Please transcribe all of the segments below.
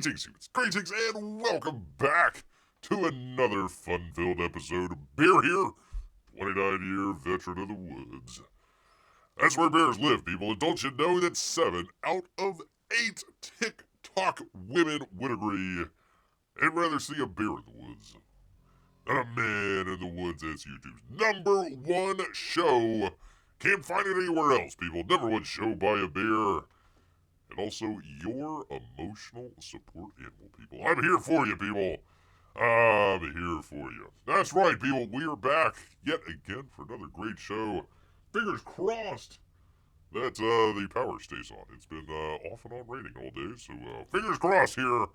Greetings, and welcome back to another fun-filled episode of Bear here, 29-year veteran of the woods. That's where bears live, people, and don't you know that 7 out of 8 TikTok women would agree they'd rather see a bear in the woods than a man in the woods as YouTube's #1 show. Can't find it anywhere else, people. #1 show by a bear. And also your emotional support animal, people. I'm here for you, people. I'm here for you. That's right, people. We are back yet again for another great show. Fingers crossed that the power stays on. It's been off and on raining all day, so fingers crossed here.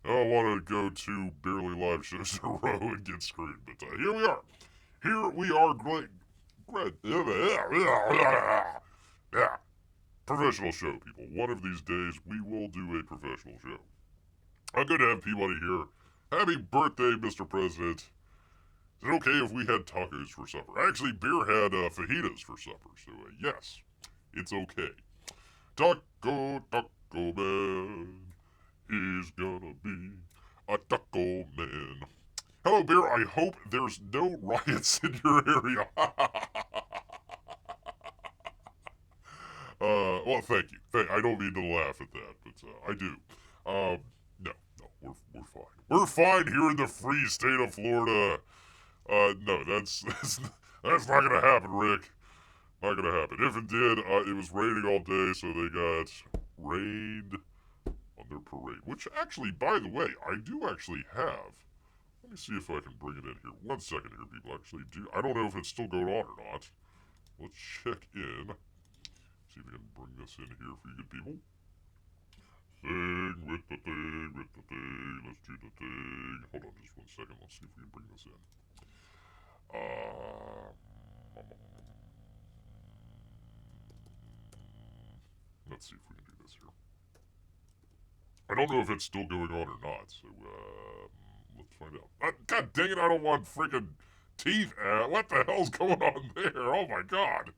I don't want to go 2 barely live shows in a row and get screwed, but here we are. Here we are, great. Yeah. Professional show, people. One of these days, we will do a professional show. I'm good to have Peabody here. Happy birthday, Mr. President. Is it okay if we had tacos for supper? Actually, Bear had fajitas for supper, so yes, it's okay. Taco man. He's gonna be a taco man. Hello, Bear. I hope there's no riots in your area. Well, thank you. I don't mean to laugh at that, but I do. No, we're fine. We're fine here in the free state of Florida. No, that's not gonna happen, Rick. Not gonna happen. If it did, it was raining all day, so they got rained on their parade. Which actually, by the way, I do actually have. Let me see if I can bring it in here. 1 second here, people. Actually, I don't know if it's still going on or not. Let's check in. See if we can bring this in here for you good people. Sing with the thing, let's do the thing. Hold on just 1 second, let's see if we can bring this in. Let's see if we can do this here. I don't know if it's still going on or not, so let's find out. God dang it, I don't want freaking teeth. What the hell's going on there? Oh my god.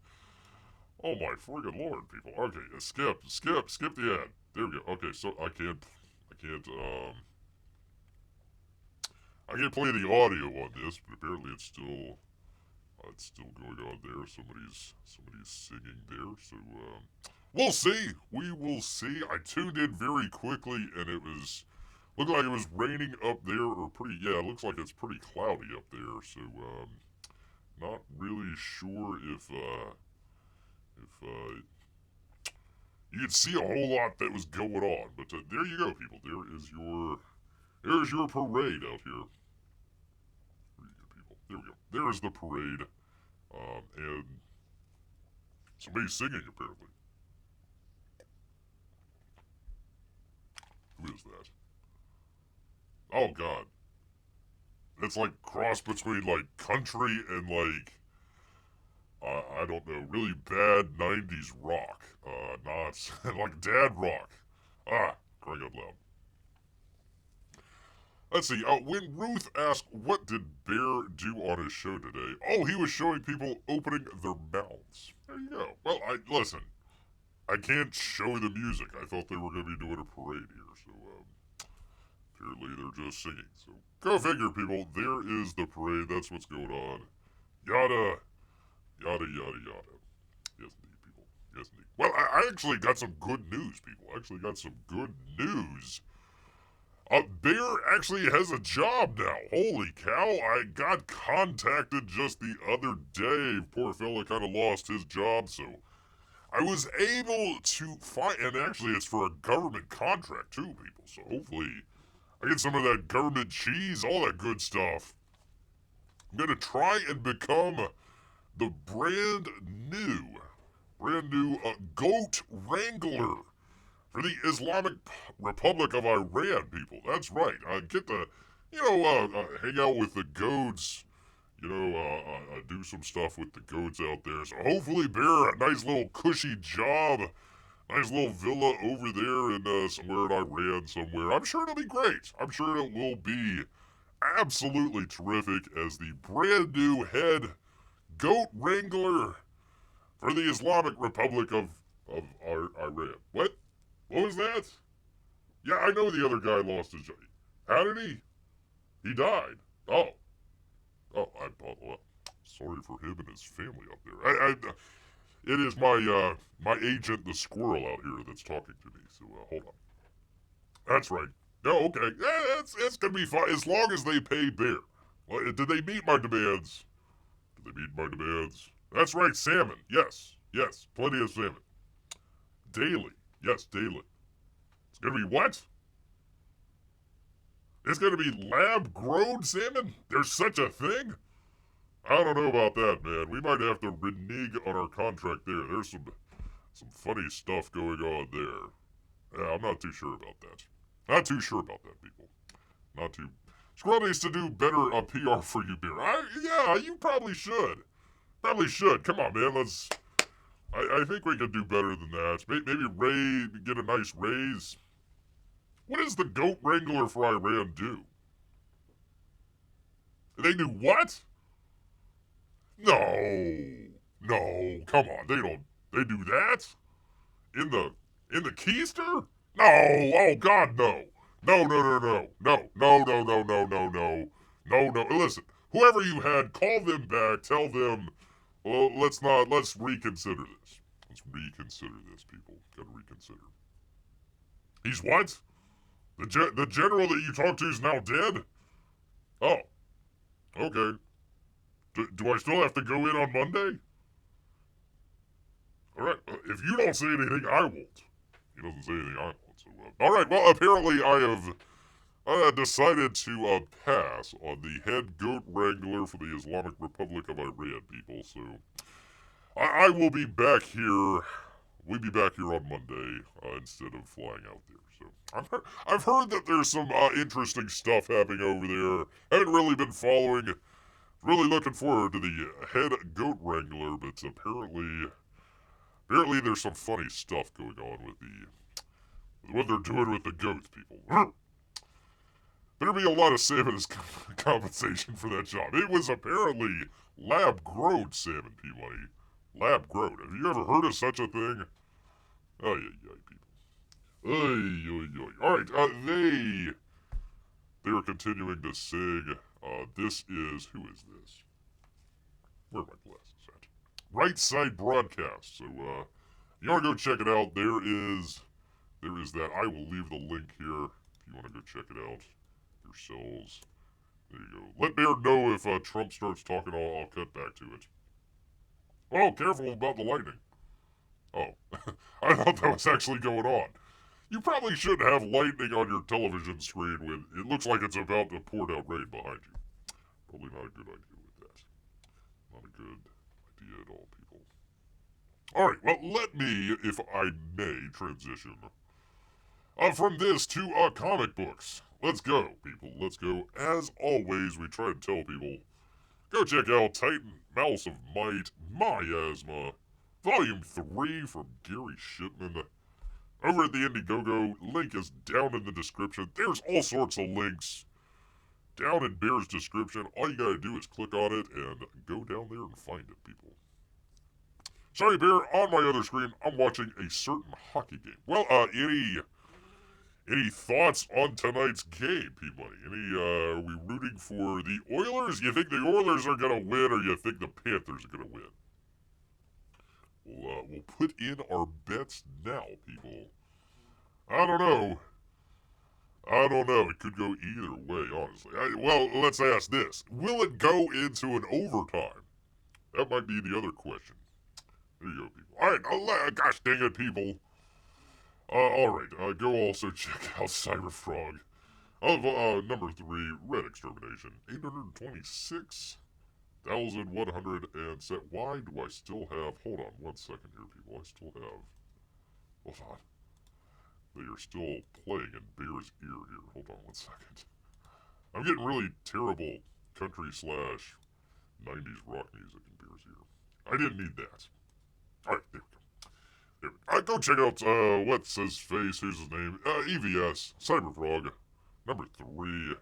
Oh my friggin' lord, people. Okay, skip the ad. There we go. Okay, so I can't play the audio on this, but apparently it's still going on there. Somebody's singing there, so we'll see. We will see. I tuned in very quickly, and looked like it was raining up there, or it looks like it's pretty cloudy up there, so not really sure if you could see a whole lot that was going on, but there you go, people. There's your parade out here. There you go, people. There we go. There's the parade, and somebody's singing apparently. Who is that? Oh God, it's like cross between like country and like. I don't know, really bad 90s rock. Not like dad rock. Crying out loud. Let's see, when Ruth asked what did Bear do on his show today, he was showing people opening their mouths. There you go. Well, listen, I can't show the music. I thought they were going to be doing a parade here, so, apparently they're just singing. So, go figure, people. There is the parade. That's what's going on. Yada. Yada, yada, yada. Yes, indeed, people. Yes, indeed. Well, I actually got some good news, people. Bear actually has a job now. Holy cow. I got contacted just the other day. Poor fella kind of lost his job, so I was able to find, and actually it's for a government contract too, people. So hopefully I get some of that government cheese, all that good stuff. I'm going to try and become the brand new goat wrangler for the Islamic Republic of Iran, people. That's right. I get to, hang out with the goats, do some stuff with the goats out there. So hopefully, Bear, a nice little cushy job, nice little villa over there in somewhere in Iran somewhere. I'm sure it'll be great. I'm sure it will be absolutely terrific as the brand new head goat wrangler for the Islamic Republic of Iran. What? What was that? Yeah, I know the other guy lost his job. How did he? He died. Oh. Well, sorry for him and his family up there. It is my agent, the squirrel out here, that's talking to me. So hold on. That's right. No, okay. It's gonna be fine as long as they pay Bear. Well, did they meet my demands? Did they meet my demands? That's right, salmon. Yes, plenty of salmon. Daily. Yes, daily. It's gonna be what? It's gonna be lab-grown salmon? There's such a thing? I don't know about that, man. We might have to renege on our contract there. There's some funny stuff going on there. Yeah, I'm not too sure about that. Not too sure about that, people. Not too. Squirrel needs to do better PR for you, Bear. Yeah, you probably should. Probably should. Come on, man. Let's. I think we could do better than that. Maybe get a nice raise. What does the goat wrangler for Iran do? They do what? No, come on. They do that? In the keister? No, oh God, no. No. Listen, whoever you had, call them back, tell them, well, let's reconsider this. Let's reconsider this, people. Gotta reconsider. He's what? The general that you talked to is now dead? Oh, okay. Do I still have to go in on Monday? Alright, if you don't say anything, I won't. He doesn't say anything, I won't. So, alright, well, apparently I have decided to pass on the head goat wrangler for the Islamic Republic of Iran, people. So, I will be back here. We'll be back here on Monday instead of flying out there. So, I've heard that there's some interesting stuff happening over there. Haven't really been following. Really looking forward to the head goat wrangler, but apparently there's some funny stuff going on with what they're doing with the goats, people. There'd be a lot of salmon as compensation for that job. It was apparently lab-grown salmon, people. Lab-grown. Have you ever heard of such a thing? People. Alright, they are continuing to sing. This is, who is this? Where are my glasses at? Right Side Broadcast. So, you want to go check it out? There is that. I will leave the link here if you want to go check it out yourselves. There you go. Let Bear know if Trump starts talking. I'll cut back to it. Oh, careful about the lightning. Oh, I thought that was actually going on. You probably shouldn't have lightning on your television screen when it looks like it's about to pour down rain behind you. Probably not a good idea with that. Not a good idea at all, people. Alright, well, let me, if I may, transition from this to comic books. Let's go, people. Let's go. As always, we try to tell people, go check out Titan Mouse of Might, Miasma, Volume 3 from Gary Shipman. Over at the Indiegogo, link is down in the description. There's all sorts of links down in Bear's description. All you gotta do is click on it and go down there and find it, people. Sorry, Bear, on my other screen, I'm watching a certain hockey game. Well, any thoughts on tonight's game, P-Money? Are we rooting for the Oilers? You think the Oilers are gonna win, or you think the Panthers are gonna win? We'll put in our bets now, people. I don't know. It could go either way, honestly. Well, let's ask this. Will it go into an overtime? That might be the other question. There you go, people. Alright, gosh dang it, people. Alright, go also check out Cyberfrog. Number 3, Red Extermination. 826,100 and set. Why do I still have... Hold on 1 second here, people. I still have... Hold on. They are still playing in Bear's ear here. Hold on 1 second. I'm getting really terrible country/90s rock music in Bear's ear. I didn't need that. Alright, there we go. Go check out, what's his face, who's his name? EVS, Cyberfrog, number 3,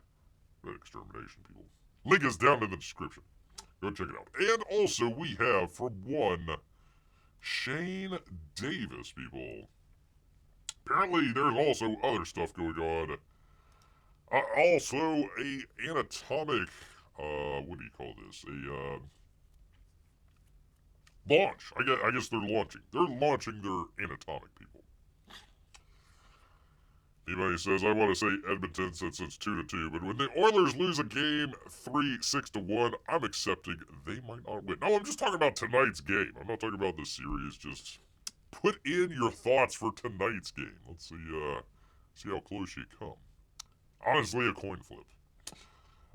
Red Extermination, people. Link is down in the description. Go check it out. And also, we have, for one, Shane Davis, people. apparently there's also other stuff going on. Also, a Annatomic, what do you call this? A, launch. I guess they're launching. They're launching their Annatomic, people. Anybody says, I want to say Edmonton since it's 2-2, but when the Oilers lose a game 3-6-1, I'm accepting they might not win. No, I'm just talking about tonight's game. I'm not talking about the series. Just put in your thoughts for tonight's game. Let's see how close you come. Honestly, a coin flip.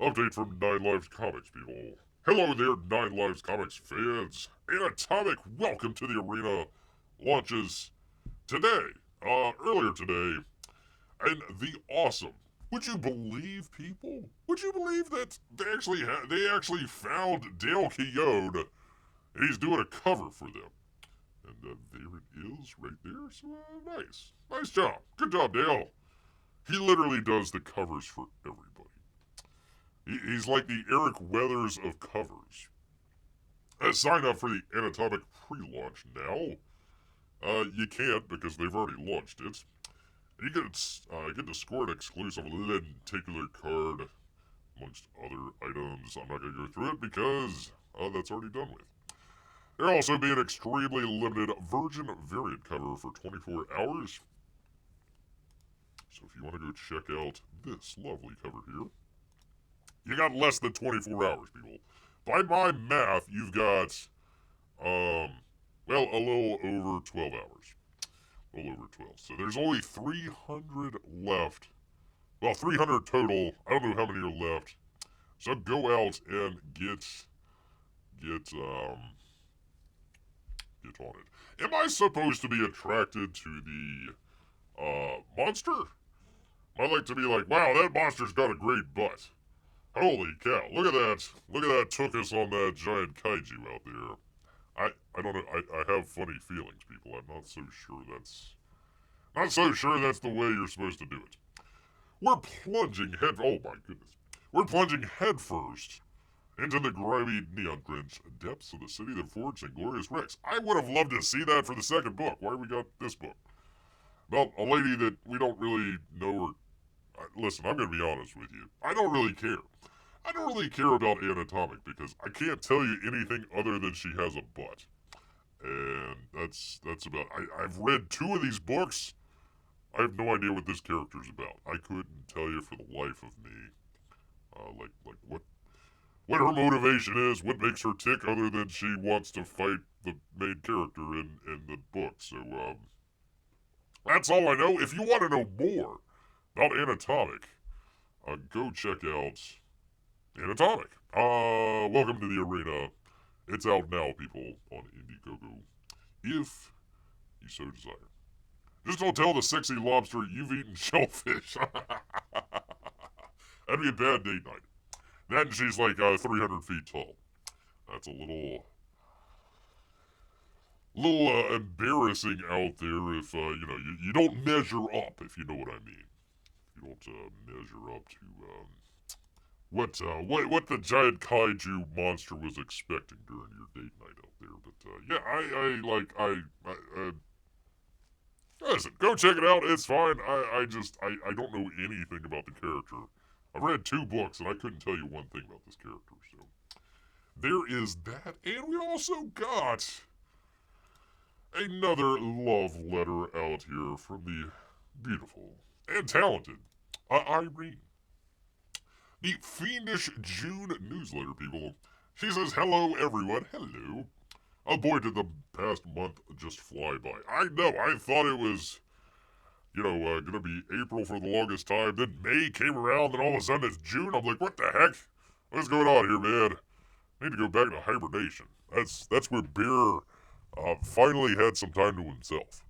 Update from 9 Lives Comics, people. Hello there, 9 Lives Comics fans. Annatomic, welcome to the arena. Launches today, earlier today, and the awesome. Would you believe, people? Would you believe that they actually found Dale Keown, and he's doing a cover for them? And there it is, right there. So nice job, good job, Dale. He literally does the covers for everybody. He's like the Eric Weathers of covers. Sign up for the Annatomic pre-launch now. You can't because they've already launched it. You get to score an exclusive lenticular card, amongst other items. I'm not going to go through it because that's already done with. There'll also be an extremely limited Virgin variant cover for 24 hours. So if you want to go check out this lovely cover here, you got less than 24 hours, people. By my math, you've got, well, a little over 12 hours. A little over 12. So there's only 300 left. Well, 300 total. I don't know how many are left. So go out and get on it. Am I supposed to be attracted to the, monster? I like to be like, wow, that monster's got a great butt. Holy cow, look at that. Look at that tuchus on that giant kaiju out there. I don't know, I have funny feelings, people. I'm not so sure that's the way you're supposed to do it. We're plunging headfirst into the grimy, neon-drenched depths of the city that forged Inglorious Rex. I would have loved to see that for the second book. Why we got this book? About a lady that we don't really know her. Listen, I'm going to be honest with you. I don't really care. I don't really care about Annatomic because I can't tell you anything other than she has a butt. And that's about it. I've read 2 of these books. I have no idea what this character's about. I couldn't tell you for the life of me. Like what her motivation is, what makes her tick other than she wants to fight the main character in the book. So, that's all I know. If you want to know more about Annatomic, go check out Annatomic. Welcome to the arena. It's out now, people, on Indiegogo, if you so desire. Just don't tell the sexy lobster you've eaten shellfish. That'd be a bad date night. Then she's like 300 feet tall. That's a little embarrassing out there if, you don't measure up, if you know what I mean. You don't measure up to what the giant kaiju monster was expecting during your date night out there. But yeah, listen, go check it out. It's fine. I don't know anything about the character. I've read 2 books and I couldn't tell you one thing about this character. So there is that, and we also got another love letter out here from the beautiful and talented Irene. The Fiendish June newsletter, people. She says, hello, everyone. Hello. Boy, did the past month just fly by. I know, I thought it was, gonna be April for the longest time. Then May came around, and all of a sudden it's June. I'm like, what the heck? What's going on here, man? I need to go back to hibernation. That's where Bear finally had some time to himself.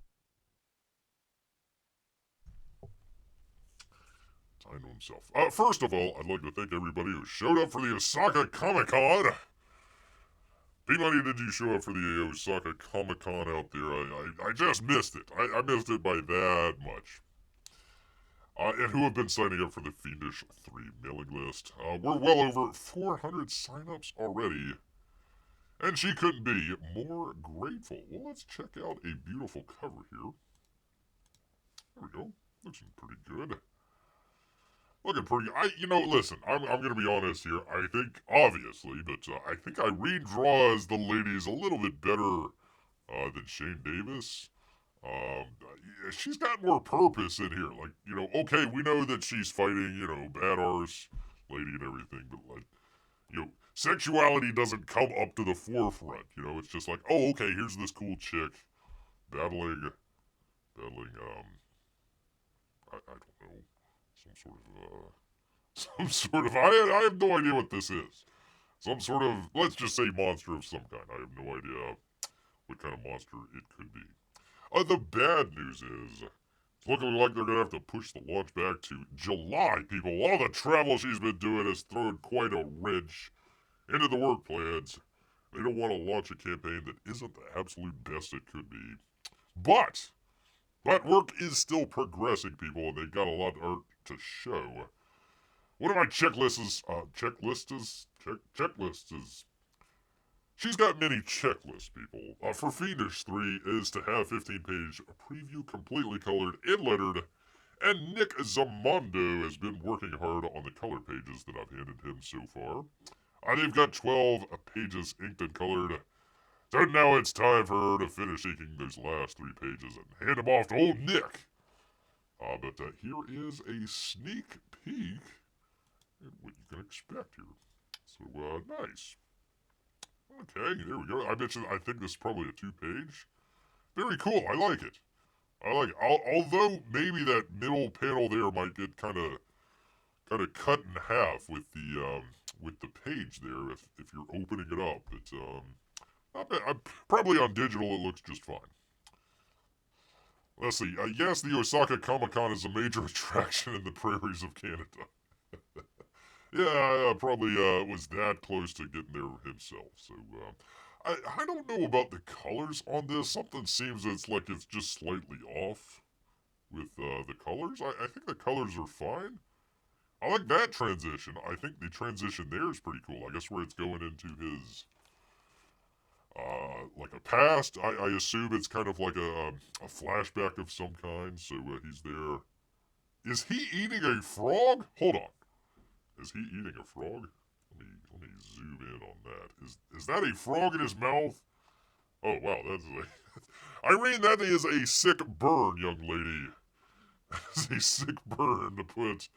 First of all, I'd like to thank everybody who showed up for the Osaka Comic-Con. P-Money, did you show up for the Osaka Comic-Con out there? I just missed it. I missed it by that much. And who have been signing up for the Fiendish 3 mailing list. We're well over 400 signups already. And she couldn't be more grateful. Well, let's check out a beautiful cover here. There we go. Looking pretty good. Looking pretty. Listen. I'm gonna be honest here. I think obviously, but I think Irene draws the ladies a little bit better than Shane Davis. She's got more purpose in here. Like, okay, we know that she's fighting, bad arse lady and everything, but like, sexuality doesn't come up to the forefront. It's just like, oh, okay, here's this cool chick battling, I don't know, some sort of, I have no idea what this is. Some sort of, let's just say monster of some kind. I have no idea what kind of monster it could be. The bad news is, it's looking like they're going to have to push the launch back to July, people. All the travel she's been doing has thrown quite a wrench into the work plans. They don't want to launch a campaign that isn't the absolute best it could be. But work is still progressing, people, and they've got a lot of art to show. One of my checklists is... She's got many checklists, people. For Fiendish 3 is to have 15-page preview completely colored and lettered, and Nick Zamondo has been working hard on the color pages that I've handed him so far. They've got 12 pages inked and colored, so now it's time for her to finish inking those last 3 pages and hand them off to old Nick. But here is a sneak peek at what you can expect here. So, nice. Okay, there we go. I think this is probably a 2-page. Very cool. I like it. Although maybe that middle panel there might get kind of cut in half with the page there if you're opening it up. It's not bad. Probably on digital it looks just fine. Let's see. Yes, the Osaka Comic-Con is a major attraction in the prairies of Canada. Yeah, probably was that close to getting there himself. So, I don't know about the colors on this. Something seems it's just slightly off with the colors. I think the colors are fine. I like that transition. I think the transition there is pretty cool. I guess where it's going into his, like a past. I assume it's kind of like a flashback of some kind. So he's there. Is he eating a frog? Hold on. Is he eating a frog? Let me zoom in on that. Is that a frog in his mouth? Oh wow, Irene, that is a sick burn, young lady. That's a sick burn to put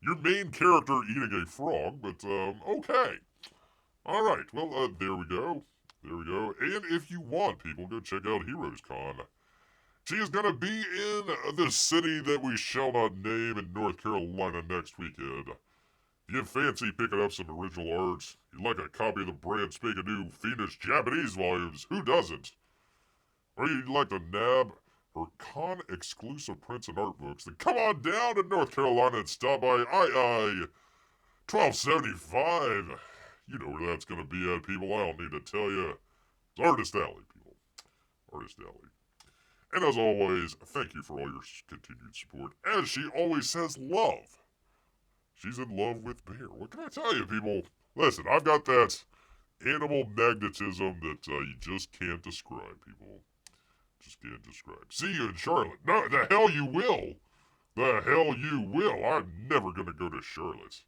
your main character eating a frog, but okay. Alright, well, there we go. There we go. And if you want, people, go check out Heroes Con. She is gonna be in the city that we shall not name in North Carolina next weekend. If you fancy picking up some original art, you'd like a copy of the brand spanking new Fiendish Japanese volumes, who doesn't? Or you'd like to nab her con-exclusive prints and art books, then come on down to North Carolina and stop by II 1275. You know where that's going to be at, people. I don't need to tell you. It's Artist Alley, people. Artist Alley. And as always, thank you for all your continued support. As she always says, love. She's in love with Bear. What can I tell you, people? Listen, I've got that animal magnetism that you just can't describe, people. Just can't describe. See you in Charlotte. No, the hell you will. The hell you will. I'm never going to go to Charlotte.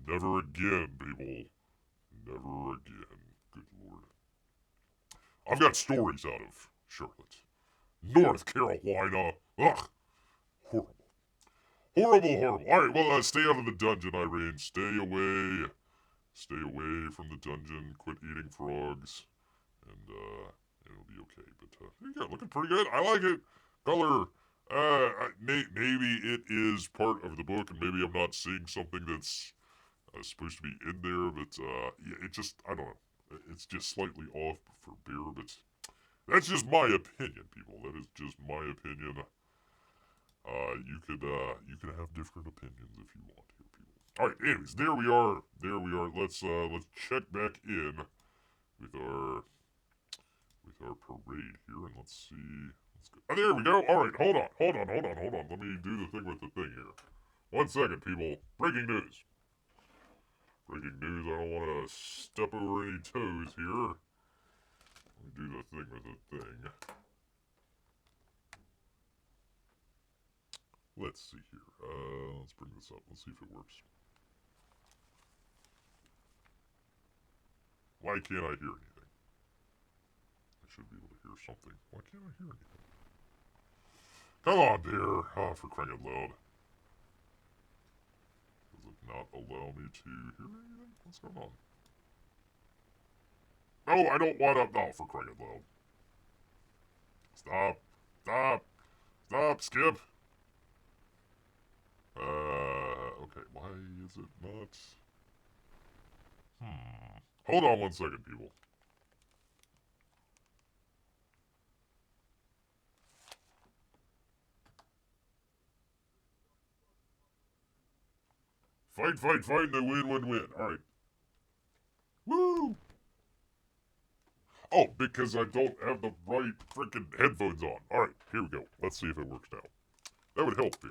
Never again, people. Never again. Good Lord. I've got stories out of Charlotte. North Carolina. Ugh. Horrible. Horrible, horrible. Alright, well, stay out of the dungeon, Irene. Stay away. Stay away from the dungeon. Quit eating frogs. And, it'll be okay. But, there you go. Looking pretty good. I like it. Color. Maybe it is part of the book, and maybe I'm not seeing something that's supposed to be in there, but, yeah, it just, I don't know. It's just slightly off for Bear, but that's just my opinion, people. That is just my opinion. You can have different opinions if you want here, people. Alright, anyways, there we are. There we are. Let's check back in with our parade here, and let's see. Oh, there we go. Alright, hold on. Let me do the thing with the thing here. 1 second, people. Breaking news. Breaking news. I don't want to step over any toes here. Let me do the thing with the thing. let's see here. Let's bring this up. Let's see if it works. Why can't I hear anything? I should be able to hear something. Why can't I hear anything? Come on, beer. Oh, for crying out loud. Does it not allow me to hear anything? What's going on? No, I don't want to. No, for crying out loud. Stop. Stop. Stop, Skip. Okay, why is it not? Hold on 1 second, people. Fight, fight, fight, and win, win, win. Alright. Woo! Oh, because I don't have the right freaking headphones on. Alright, here we go. Let's see if it works now. That would help here.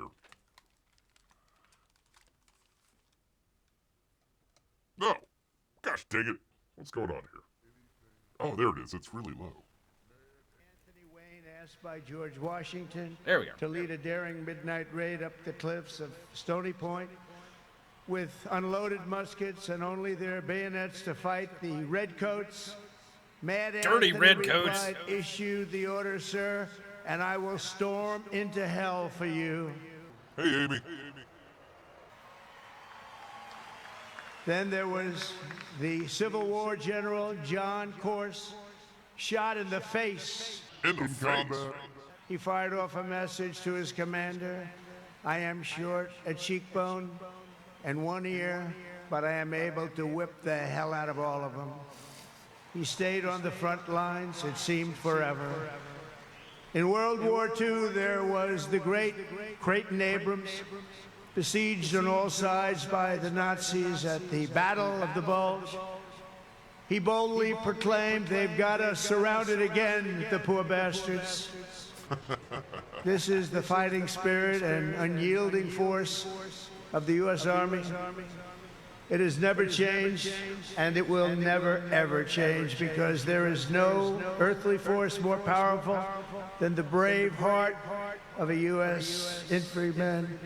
No! Gosh dang it. What's going on here? Oh, there it is. It's really low. Anthony Wayne asked by George Washington There we go. to lead a daring midnight raid up the cliffs of Stony Point with unloaded muskets and only their bayonets to fight the redcoats. Mad Dirty Anthony redcoats. replied, "Issue the order, sir, and I will storm into hell for you." Hey, Amy. Then there was the Civil War general, John Corse, shot in the face. In the face. He fired off a message to his commander. "I am short a cheekbone and one ear, but I am able to whip the hell out of all of them." He stayed on the front lines, it seemed forever. In World War II, there was the great Creighton Abrams, besieged on all sides by the Nazis at the Battle of the Bulge. He boldly proclaimed, "They've got us surrounded again, the poor bastards." This is the fighting spirit and unyielding force of the U.S. Army. It has never changed, and it will never, ever change, because there is no earthly force more powerful than the brave heart of a U.S. infantryman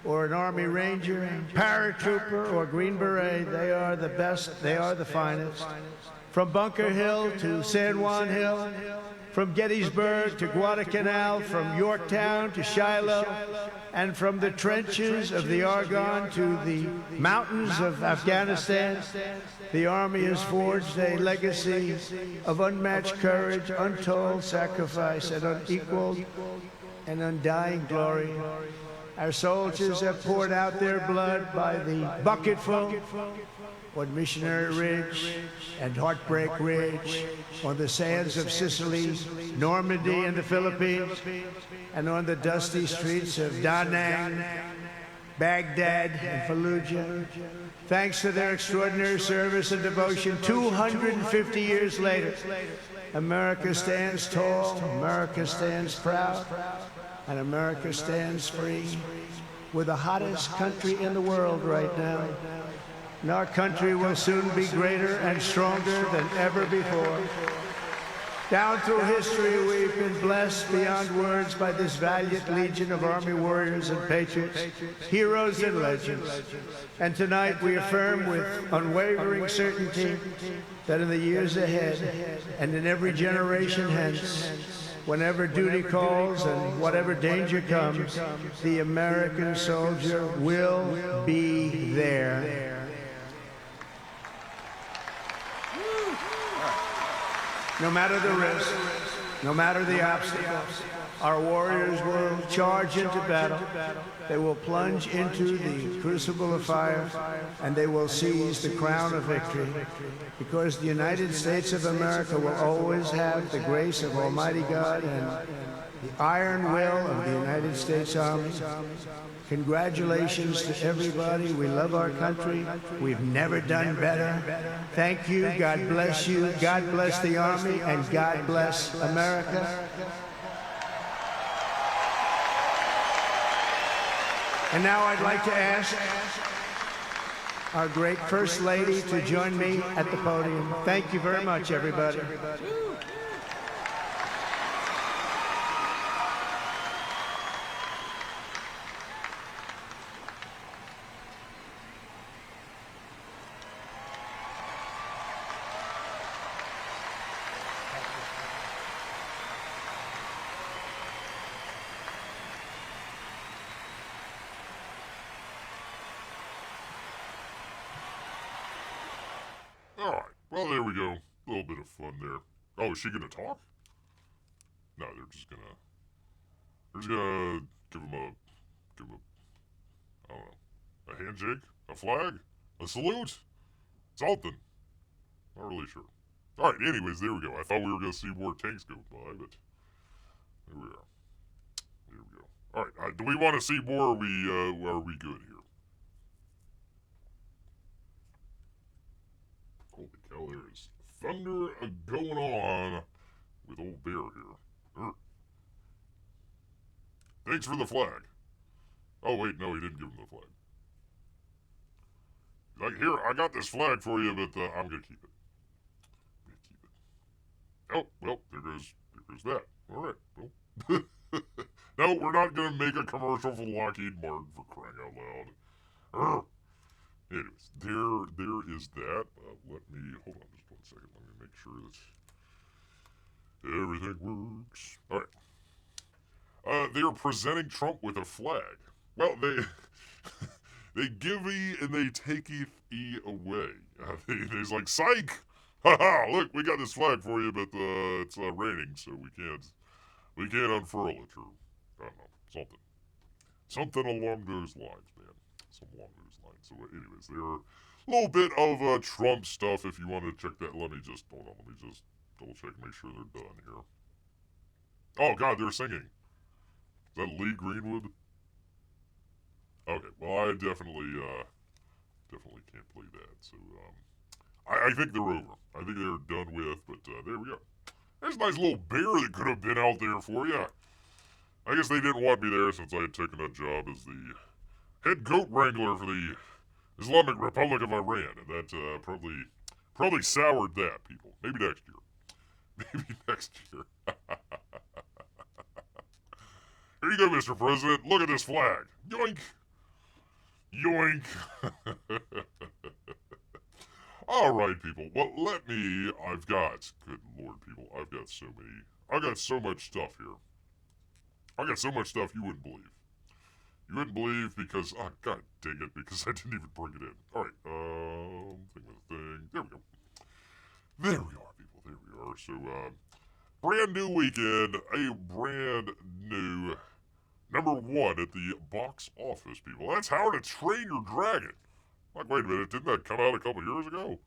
or an Army Ranger, paratrooper, or Green Beret. They are the best. They are the finest. From Bunker Hill to San Juan Hill, from Gettysburg to Guadalcanal, from Yorktown to Shiloh, and from the trenches of the Argonne to the mountains of Afghanistan, the Army has forged a legacy of unmatched courage, untold sacrifice, and unequaled and undying glory. Our soldiers have poured out their blood by the bucketful on Missionary Ridge and Heartbreak Ridge, on the sands of Sicily, Normandy, and the Philippines, and on the dusty streets of Da Nang, Baghdad, and Fallujah. Thanks to their extraordinary service and devotion, 250 years later, America stands tall, America stands proud, and America stands free. We're the hottest country in the world right now. And our country will soon be greater and stronger than ever before. Down through history, we've been blessed beyond words by this valiant legion of Army warriors and patriots, heroes and legends. And tonight we affirm with unwavering certainty that in the years ahead and in every generation hence, whenever duty calls and whatever danger comes, the American soldier will be there. No matter the risk, no matter the obstacles, our warriors will charge into battle. They will plunge into the crucible of fire, and they will seize the crown of victory. Because the United States of America will always have the grace of Almighty God and the iron will of the United States Army. Congratulations to everybody. We love our country. We've never done better. Thank you. God bless you. God bless the Army, and God bless America. And now I'd like to ask our great First Lady to join me at the podium. Thank you very much, everybody. Well, there we go. A little bit of fun there. Oh, is she gonna talk? No, they're just gonna give him a, I don't know, a handshake, a flag, a salute, something. Not really sure. All right. Anyways, there we go. I thought we were gonna see more tanks go by, but there we are. There we go. All right. Do we want to see more? Or are we good here? Holy cow! There is thunder going on with old Bear here. Thanks for the flag. Oh wait, no, he didn't give him the flag. Like, here, I got this flag for you, but I'm gonna keep it. Oh, well, there goes that. All right, well. No, we're not gonna make a commercial for Lockheed Martin, for crying out loud. Anyways, there is that. Let me hold on just 1 second. Let me make sure that everything works. All right. They are presenting Trump with a flag. Well, they givey and they taketh e away. They's like, psych! Haha! Look, we got this flag for you, but it's raining, so we can't unfurl it, or I don't know, something along those lines, man. Something along those lines. So, anyways, there are a little bit of Trump stuff. If you want to check that, let me just hold on. Let me just double check, make sure they're done here. Oh God, they're singing. Is that Lee Greenwood? Okay, well, I definitely can't play that. So, I think they're over. I think they're done with, but there we go. There's a nice little bear that could have been out there for you. I guess they didn't want me there since I had taken that job as the head goat wrangler for the Islamic Republic of Iran, and that probably soured that, people. Maybe next year. Maybe next year. Here you go, Mr. President. Look at this flag. Yoink. Yoink. All right, people. Well, I've got, good Lord, people, I've got so much stuff here. I got so much stuff you wouldn't believe. You wouldn't believe because, oh, God dang it, because I didn't even bring it in. All right, thing. There we go. There we are, people. There we are. So, brand new weekend, a brand new #1 at the box office, people. That's How to Train Your Dragon. Like, wait a minute, didn't that come out a couple years ago?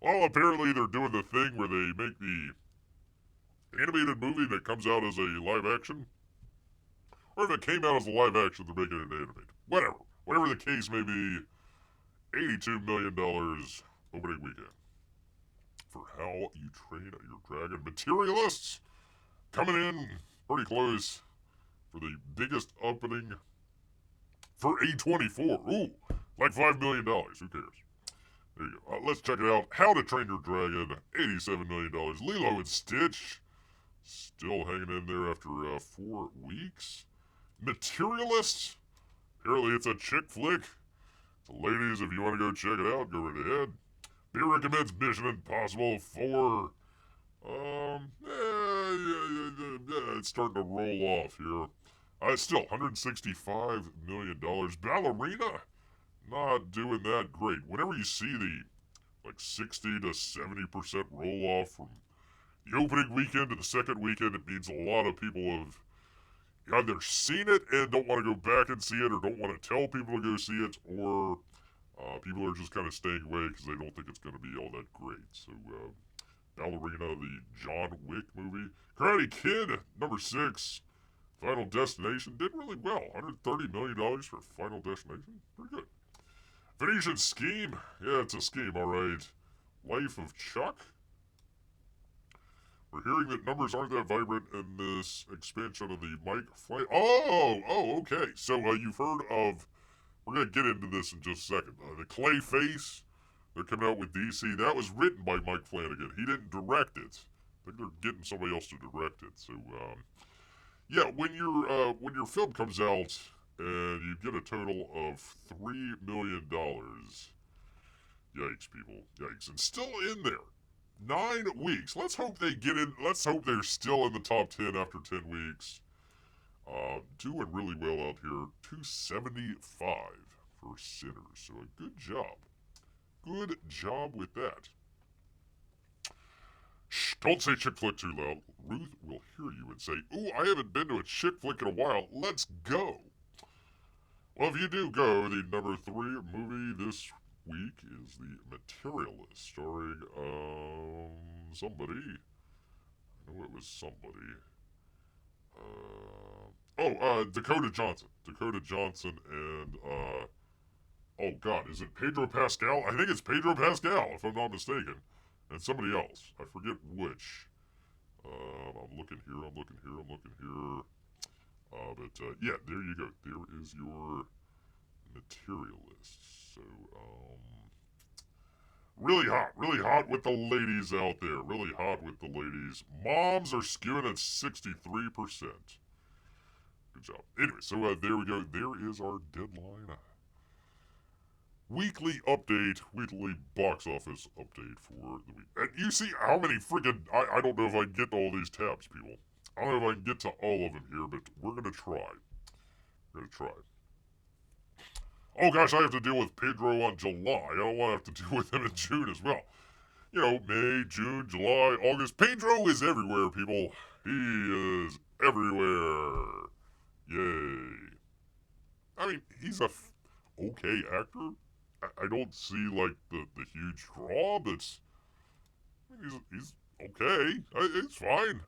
Well, apparently they're doing the thing where they make the animated movie that comes out as a live action. Or if it came out as a live action, they're making it animated. Whatever the case may be, $82 million opening weekend for How You Train Your Dragon. Materialists coming in pretty close for the biggest opening for A24. Ooh, like $5 million. Who cares? There you go. Let's check it out. How to Train Your Dragon, $87 million. Lilo and Stitch, still hanging in there after 4 weeks. Materialists, apparently it's a chick flick. So ladies, if you want to go check it out, go right ahead. Beer recommends Mission Impossible 4. It's starting to roll off here. Still, $165 million. Ballerina, not doing that great. Whenever you see the 60 to 70% roll off from the opening weekend to the second weekend, it means a lot of people have either seen it and don't want to go back and see it, or don't want to tell people to go see it, or people are just kind of staying away because they don't think it's going to be all that great. So, Ballerina, the John Wick movie. Karate Kid, #6. Final Destination did really well. $130 million for Final Destination. Pretty good. Venetian Scheme. Yeah, it's a scheme, alright. Life of Chuck. We're hearing that numbers aren't that vibrant in this expansion of the Mike Flanagan. Oh, okay. So, you've heard of, we're going to get into this in just a second. The Clay Face, they're coming out with DC. That was written by Mike Flanagan. He didn't direct it. I think they're getting somebody else to direct it. So, yeah, when your film comes out and you get a total of $3 million, yikes, people, yikes, and still in there. 9 weeks. Let's hope they get in. Let's hope they're still in the top 10 after 10 weeks. Doing really well out here. 275 for Sinners. So a good job. Good job with that. Shh, don't say chick flick too loud. Ruth will hear you and say, ooh, I haven't been to a chick flick in a while. Let's go. Well, if you do go, the number 3 movie this week is The Materialist, starring, somebody. I know it was somebody. Dakota Johnson. Dakota Johnson and, oh God, is it Pedro Pascal? I think it's Pedro Pascal, if I'm not mistaken. And somebody else. I forget which. I'm looking here. Yeah, there you go. There is your Materialist. So, really hot with the ladies out there. Really hot with the ladies. Moms are skewing at 63%. Good job. Anyway, so there we go. There is our deadline. Weekly box office update for the week. And you see how many freaking... I don't know if I can get to all these tabs, people. I don't know if I can get to all of them here, but we're going to try. Oh gosh, I have to deal with Pedro on July. I don't want to have to deal with him in June as well. You know, May, June, July, August. Pedro is everywhere, people. He is everywhere. Yay. I mean, he's a okay actor. I don't see, like, the huge draw, but he's okay. It's fine.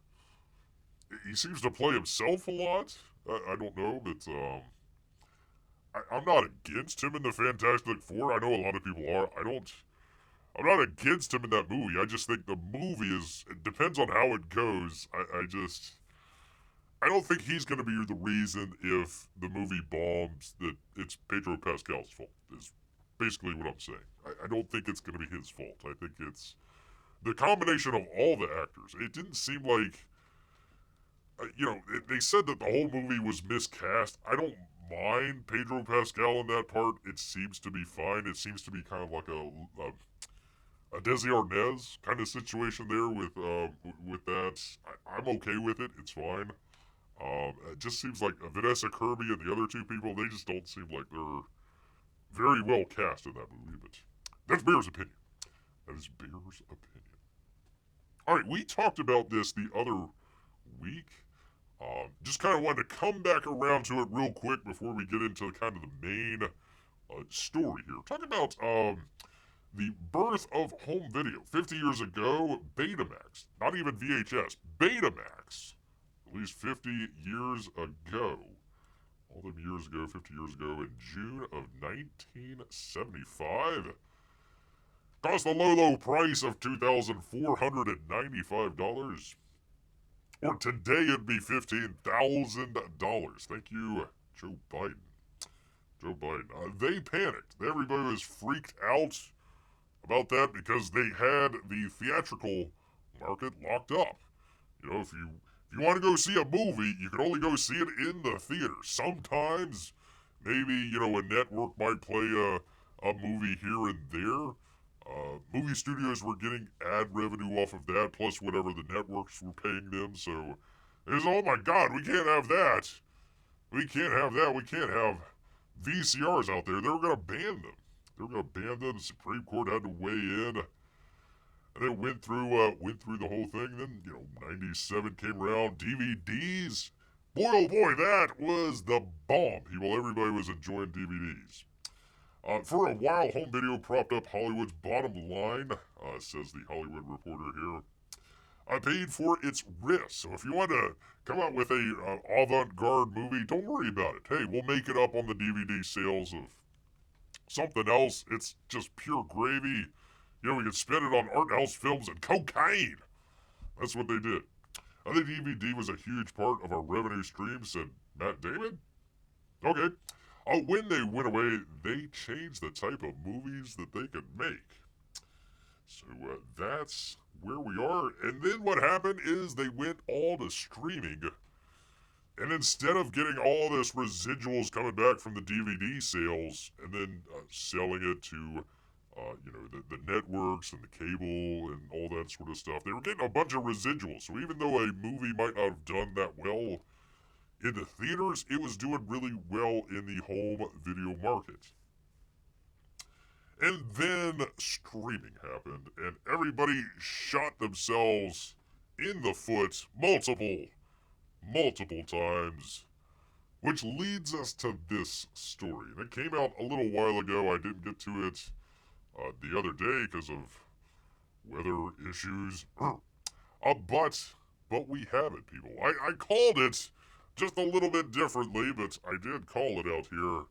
He seems to play himself a lot. I don't know, but, I'm not against him in the Fantastic Four. I know a lot of people are. I'm not against him in that movie. I just think the movie it depends on how it goes. I don't think he's going to be the reason if the movie bombs that it's Pedro Pascal's fault, is basically what I'm saying. I don't think it's going to be his fault. I think it's the combination of all the actors. It didn't seem like, they said that the whole movie was miscast. I don't mind Pedro Pascal in that part. It seems to be fine. It seems to be kind of like a Desi Arnaz kind of situation there with that. I'm okay with it. It's fine. It just seems like Vanessa Kirby and the other 2 people, they just don't seem like they're very well cast in that movie. But that's Bear's opinion. That is Bear's opinion. All right, we talked about this the other week. Just kind of wanted to come back around to it real quick before we get into kind of the main story here. Talking about the birth of home video. 50 years ago, Betamax. Not even VHS. Betamax. At least 50 years ago. All them years ago, 50 years ago, in June of 1975. Cost the low price of $2,495. Or today it'd be $15,000. Thank you, Joe Biden. They panicked. Everybody was freaked out about that because they had the theatrical market locked up. You know, if you want to go see a movie, you can only go see it in the theater. Sometimes, maybe, a network might play a movie here and there. Movie studios were getting ad revenue off of that, plus whatever the networks were paying them, so it was, oh my God, we can't have that. We can't have VCRs out there. They were going to ban them. The Supreme Court had to weigh in. And then went through the whole thing. Then, 97 came around. DVDs. Boy, oh boy, that was the bomb, people. Everybody was enjoying DVDs. For a while, home video propped up Hollywood's bottom line, says the Hollywood Reporter here. I paid for its risk. So if you want to come out with a avant-garde movie, don't worry about it. Hey, we'll make it up on the DVD sales of something else. It's just pure gravy. We can spend it on art house films and cocaine. That's what they did. I think DVD was a huge part of our revenue stream, said Matt Damon. Okay. When they went away, they changed the type of movies that they could make. So that's where we are. And then what happened is they went all to streaming. And instead of getting all this residuals coming back from the DVD sales and then selling it to, the networks and the cable and all that sort of stuff, they were getting a bunch of residuals. So even though a movie might not have done that well in the theaters, it was doing really well in the home video market. And then streaming happened, and everybody shot themselves in the foot multiple times. Which leads us to this story. And it came out a little while ago. I didn't get to it the other day because of weather issues. But we have it, people. I called it just a little bit differently, but I did call it out here.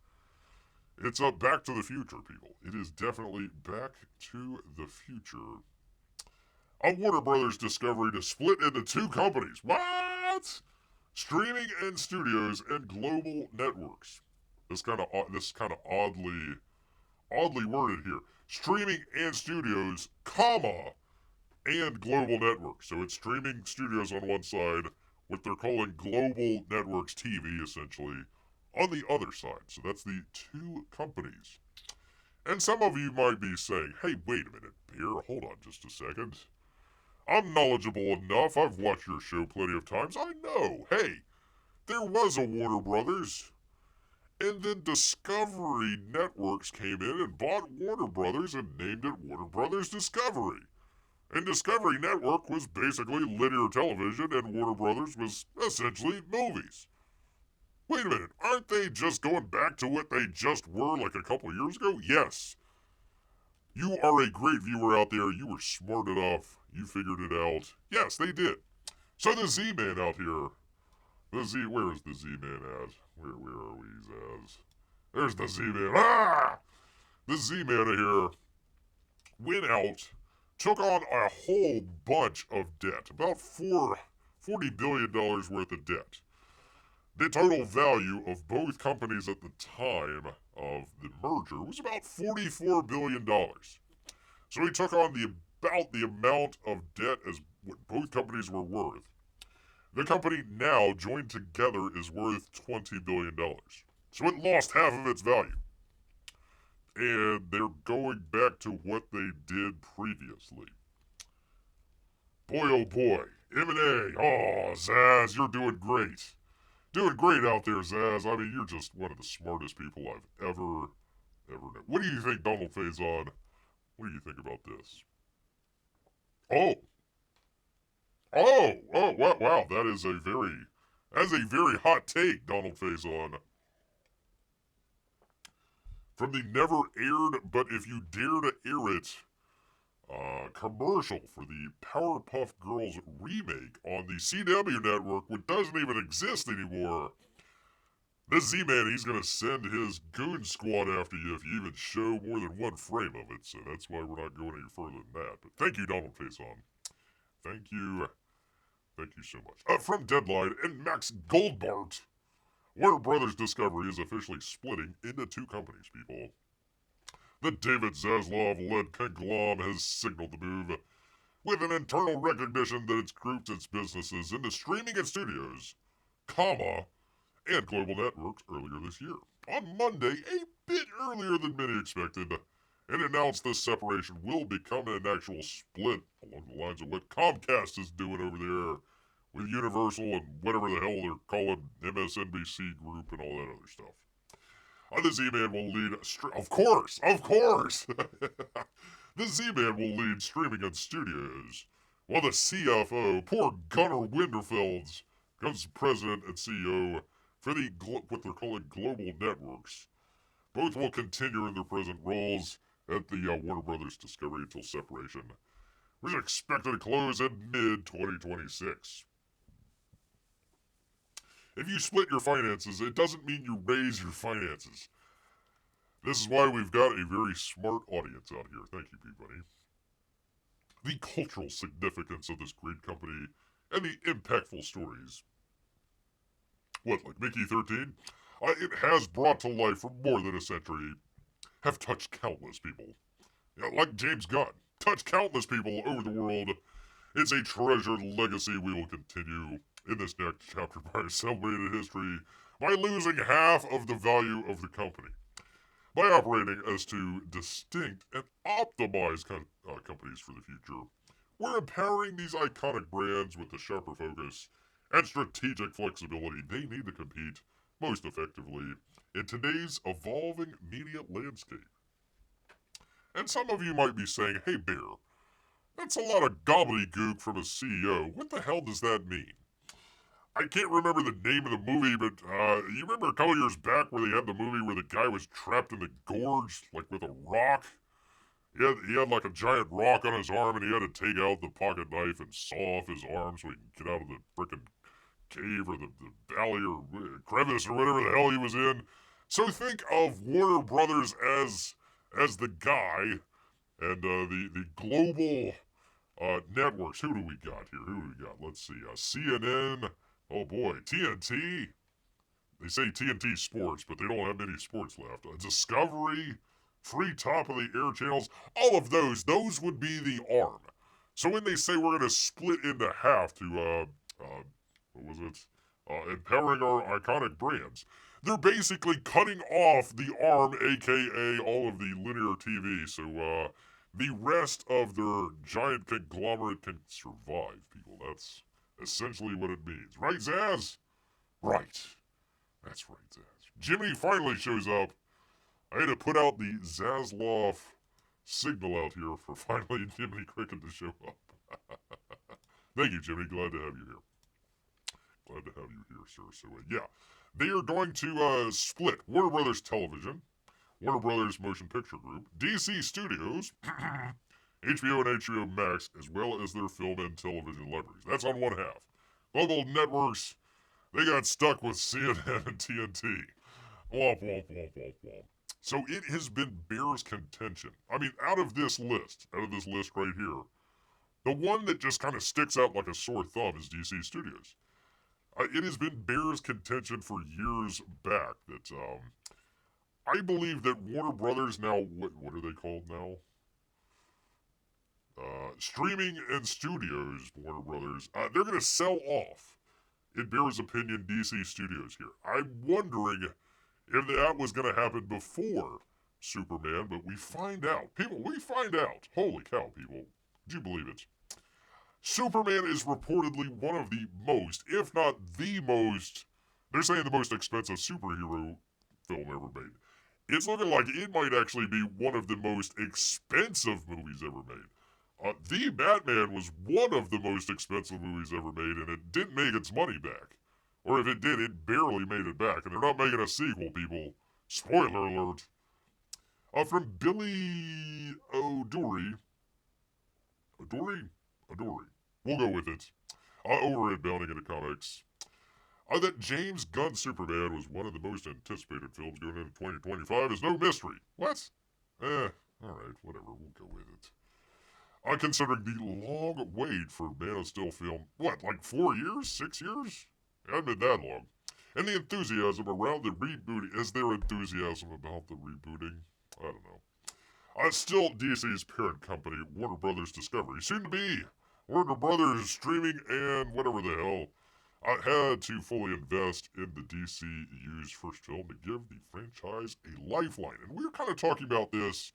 It's a Back to the Future, people. It is definitely Back to the Future. A Warner Brothers discovery to split into two companies. What? Streaming and studios and global networks. This kind of oddly worded here. Streaming and studios, comma, and global networks. So it's streaming studios on one side, what they're calling global networks TV, essentially, on the other side. So that's the two companies. And some of you might be saying, hey, wait a minute, Bear, hold on just a second. I'm knowledgeable enough, I've watched your show plenty of times, I know, hey, there was a Warner Brothers. And then Discovery Networks came in and bought Warner Brothers and named it Warner Brothers Discovery. And Discovery Network was basically linear television, and Warner Brothers was essentially movies. Wait a minute, aren't they just going back to what they just were like a couple years ago? Yes. You are a great viewer out there. You were smart enough. You figured it out. Yes, they did. So the Z-Man out here. Where is the Z-Man at? Where are we, Zaz? There's the Z-Man. Ah! The Z-Man here went out, took on a whole bunch of debt. About $40 billion worth of debt. The total value of both companies at the time of the merger was about $44 billion. So he took on about the amount of debt as what both companies were worth. The company now, joined together, is worth $20 billion. So it lost half of its value. And they're going back to what they did previously. Boy, oh boy. M&A. Oh, Zaz, you're doing great. Doing great out there, Zaz. I mean, you're just one of the smartest people I've ever known. What do you think, Donald Faison? What do you think about this? Wow, that is a very hot take, Donald Faison. From the never aired, but if you dare to air it, commercial for the Powerpuff Girls remake on the CW network, which doesn't even exist anymore. This Z-Man, he's gonna send his goon squad after you if you even show more than one frame of it, so that's why we're not going any further than that. But thank you, Donald Faison. Thank you so much. From Deadline and Max Goldbart, Warner Brothers Discovery is officially splitting into two companies, people. The David Zaslav-led conglomerate has signaled the move with an internal recognition that it's grouped its businesses into streaming and studios, comma, and global networks earlier this year. On Monday, a bit earlier than many expected, it announced this separation will become an actual split along the lines of what Comcast is doing over there with Universal and whatever the hell they're calling MSNBC Group and all that other stuff. The Z-Man will lead... Of course! The Z-Man will lead streaming and studios, while the CFO, poor Gunnar Winterfelds, becomes president and CEO for what they're calling global networks. Both will continue in their present roles at the Warner Brothers Discovery until separation, which is expected to close in mid-2026. If you split your finances, it doesn't mean you raise your finances. This is why we've got a very smart audience out here. Thank you, Peabody. The cultural significance of this great company and the impactful stories. What, like Mickey 13? It has brought to life for more than a century, have touched countless people. Like James Gunn, touched countless people over the world. It's a treasured legacy we will continue in this next chapter by celebrating history by losing half of the value of the company. By operating as two distinct and optimized companies for the future, we're empowering these iconic brands with the sharper focus and strategic flexibility they need to compete most effectively in today's evolving media landscape. And some of you might be saying, hey, Bear, that's a lot of gobbledygook from a CEO. What the hell does that mean? I can't remember the name of the movie, but you remember a couple years back where they had the movie where the guy was trapped in the gorge, like with a rock? He had like a giant rock on his arm, and he had to take out the pocket knife and saw off his arm so he can get out of the frickin' cave or the valley or crevice or whatever the hell he was in. So think of Warner Brothers as the guy, and the global networks. Who do we got here? Who do we got? Let's see. CNN. Oh boy, TNT. They say TNT Sports, but they don't have any sports left. Discovery, free top of the air channels. All of those would be the arm. So when they say we're going to split into half to what was it? Empowering our iconic brands. They're basically cutting off the arm, aka all of the linear TV, so the rest of their giant conglomerate can survive, people. That's essentially what it means. Right, Zaz? Right. That's right, Zaz. Jimmy finally shows up. I had to put out the Zaslav signal out here for finally Jiminy Cricket to show up. Thank you, Jimmy. Glad to have you here. Glad to have you here, sir. So, yeah. They are going to split Warner Brothers Television, Warner Brothers Motion Picture Group, DC Studios, HBO and HBO Max, as well as their film and television libraries. That's on one half. Global networks, they got stuck with CNN and TNT. Womp, womp, womp, womp, womp. So it has been Bear's contention. I mean, out of this list right here, the one that just kind of sticks out like a sore thumb is DC Studios. It has been Bear's contention for years back that I believe that Warner Brothers now, what are they called now? Streaming and Studios, Warner Brothers, they're going to sell off, in Bear's opinion, DC Studios here. I'm wondering if that was going to happen before Superman, but we find out. People, we find out. Holy cow, people. Do you believe it? Superman is reportedly one of the most, if not the most, they're saying the most expensive superhero film ever made. It's looking like it might actually be one of the most expensive movies ever made. The Batman was one of the most expensive movies ever made, and it didn't make its money back. Or if it did, it barely made it back. And they're not making a sequel, people. Spoiler alert. From Billy O'Dory. O'Dory? We'll go with it. Over at Bounding into Comics. That James Gunn's Superman was one of the most anticipated films going into 2025 is no mystery. What? Alright, whatever, we'll go with it. Considering the long wait for Man of Steel film, what, like 4 years? 6 years? It hasn't been that long. And the enthusiasm around the rebooting. Is there enthusiasm about the rebooting? I don't know. Still DC's parent company, Warner Brothers Discovery, soon to be Warner Brothers Streaming and whatever the hell, had to fully invest in the DCU's first film to give the franchise a lifeline. And we were kind of talking about this.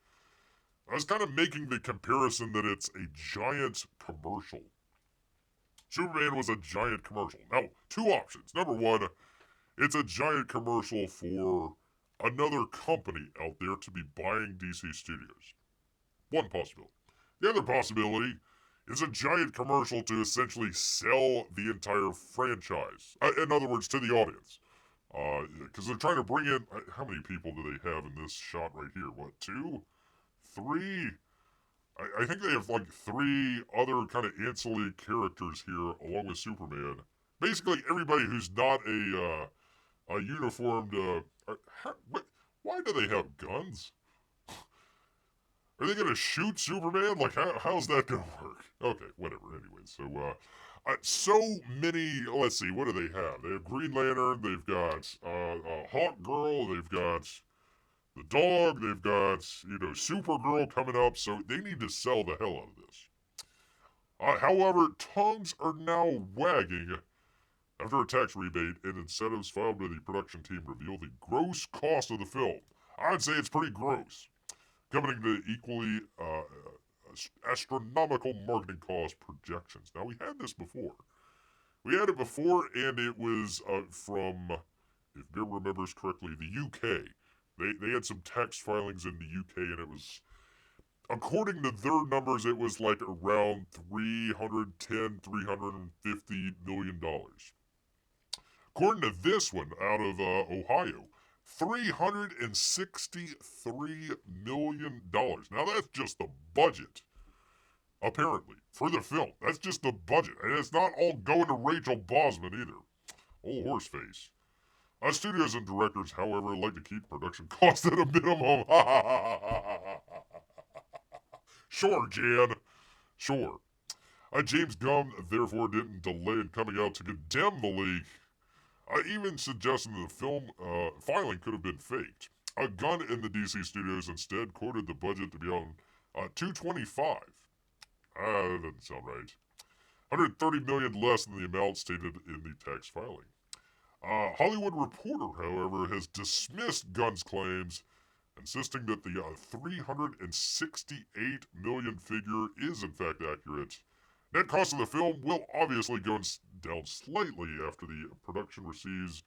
I was kind of making the comparison that it's a giant commercial. Superman was a giant commercial. Now, two options. Number one, it's a giant commercial for another company out there to be buying DC Studios. One possibility. The other possibility is a giant commercial to essentially sell the entire franchise. In other words, to the audience. Because they're trying to bring in, how many people do they have in this shot right here? What, 2? 3? I think they have like 3 other kind of ancillary characters here along with Superman. Basically everybody who's not a uniformed, why do they have guns? Are they gonna shoot Superman? Like, how's that gonna work? Okay, whatever, anyway. So many, let's see, what do they have? They have Green Lantern, they've got, Hawk Girl, they've got the dog, they've got, Supergirl coming up, so they need to sell the hell out of this. However, tongues are now wagging after a tax rebate and incentives filed by the production team reveal the gross cost of the film. I'd say it's pretty gross, coming to equally astronomical marketing cost projections. Now, we had this before. We had it before, and it was from, if Bill remembers correctly, the UK. They had some tax filings in the UK, and it was according to their numbers, it was like around $350 million. According to this one out of Ohio, $363 million. Now that's just the budget, apparently, for the film. That's just the budget. And it's not all going to Rachel Bosman either. Old horseface. Studios and directors, however, like to keep production costs at a minimum. Sure, Jan. Sure. James Gunn, therefore, didn't delay in coming out to condemn the leak, even suggesting that the film filing could have been faked. Gunn in the DC studios instead quoted the budget to be on $225. That doesn't sound right. $130 million less than the amount stated in the tax filing. Hollywood Reporter, however, has dismissed Gunn's claims, insisting that the $368 million figure is in fact accurate. Net cost of the film will obviously go down slightly after the production receives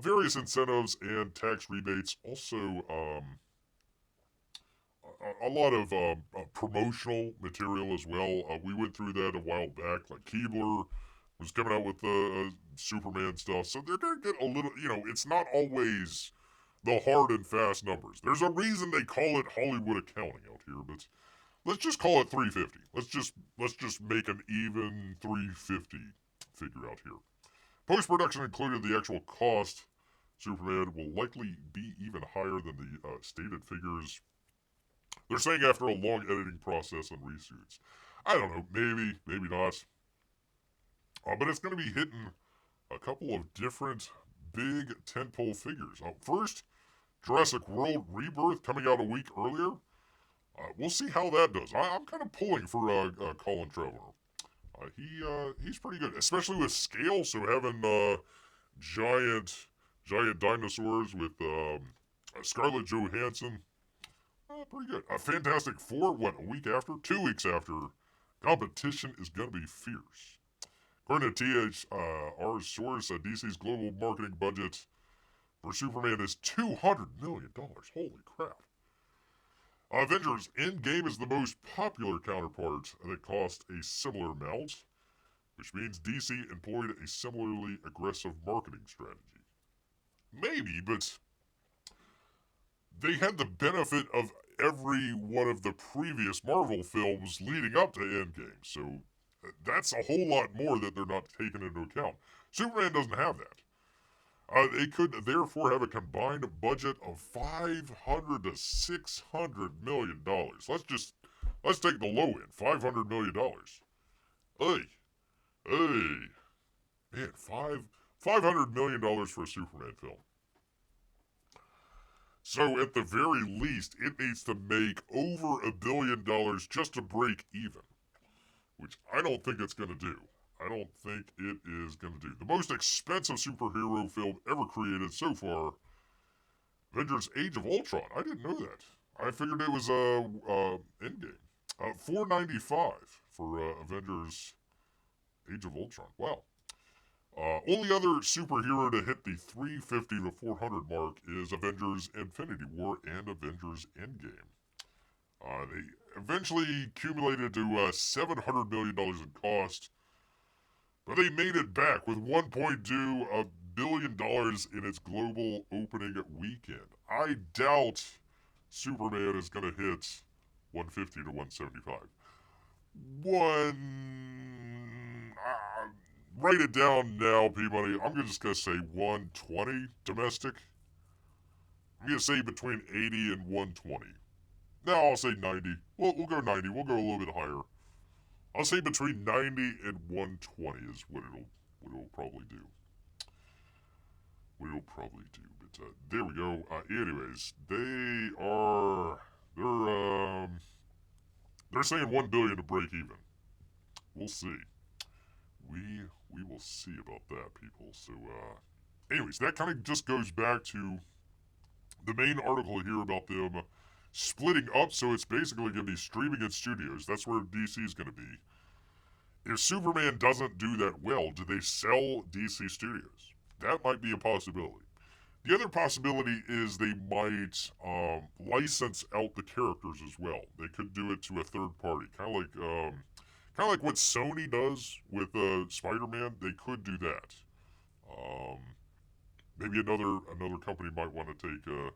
various incentives and tax rebates. Also, a lot of promotional material as well. We went through that a while back. Like Keebler was coming out with Superman stuff, so they're going to get a little, it's not always the hard and fast numbers. There's a reason they call it Hollywood accounting out here, but let's just call it 350. Let's just make an even 350 figure out here. Post-production included the actual cost. Superman will likely be even higher than the stated figures. They're saying after a long editing process and reshoots. I don't know, maybe not. But it's going to be hitting a couple of different big tentpole figures. First, Jurassic World Rebirth coming out a week earlier. We'll see how that does. I'm kind of pulling for Colin Trevorrow. He's pretty good, especially with scale. So having giant dinosaurs with Scarlett Johansson, pretty good. Fantastic Four, a week after? 2 weeks after. Competition is going to be fierce. According to THR's source, DC's global marketing budget for Superman is $200 million. Holy crap. Avengers Endgame is the most popular counterpart that cost a similar amount, which means DC employed a similarly aggressive marketing strategy. Maybe, but they had the benefit of every one of the previous Marvel films leading up to Endgame, so that's a whole lot more that they're not taking into account. Superman doesn't have that. They could therefore have a combined budget of $500 to $600 million. Let's take the low end, $500 million. Man, $500 million for a Superman film. So at the very least, it needs to make over $1 billion just to break even, which I don't think it's going to do. I don't think it is going to do. The most expensive superhero film ever created so far, Avengers Age of Ultron. I didn't know that. I figured it was Endgame. $495 for Avengers Age of Ultron. Wow. Only other superhero to hit the 350 to 400 mark is Avengers Infinity War and Avengers Endgame. They eventually accumulated to $700 million in cost, but they made it back with $1.2 billion in its global opening weekend. I doubt Superman is going to hit 150 to 175. Write it down now, Peabody. I'm just going to say 120 domestic. I'm going to say between 80 and 120. No, I'll say 90. We'll go 90. We'll go a little bit higher. I'll say between 90 and 120 is what it'll probably do. But there we go. Anyways, they're saying $1 billion to break even. We'll see. We will see about that, people. So, anyways, that kind of just goes back to the main article here about them splitting up. So it's basically going to be streaming in studios. That's where DC is going to be. If Superman doesn't do that well, do they sell DC Studios? That might be a possibility. The other possibility is they might license out the characters as well. They could do it to a third party, kind of like what Sony does with Spider-Man. They could do that. Um, Maybe another company might want to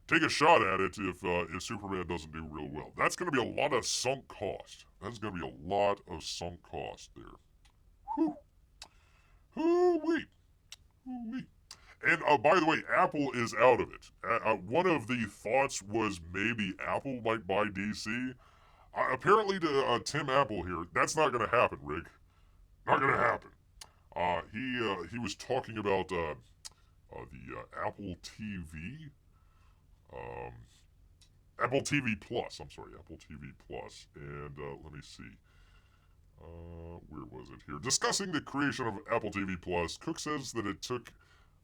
take a shot at it if Superman doesn't do real well. That's going to be a lot of sunk cost. That's going to be a lot of sunk cost there. Whew. Hoo-wee. Hoo-wee. And by the way, Apple is out of it. One of the thoughts was maybe Apple might buy DC. Apparently, to Tim Apple here, that's not going to happen, Rick. Not going to happen. He was talking about the Apple TV, um, Apple TV Plus. I'm sorry, Apple TV Plus. And let me see. Where was it here? Discussing the creation of Apple TV Plus, Cook says that it took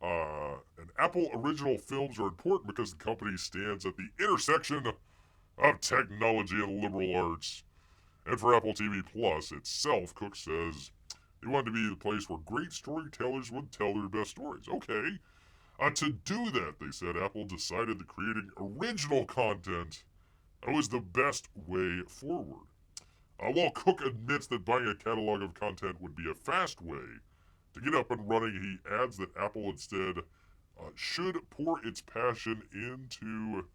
an Apple original films are important because the company stands at the intersection of technology and liberal arts. And for Apple TV Plus itself, Cook says they wanted to be the place where great storytellers would tell their best stories. Okay. To do that, they said, Apple decided that creating original content was the best way forward. While Cook admits that buying a catalog of content would be a fast way to get up and running, he adds that Apple instead should pour its passion into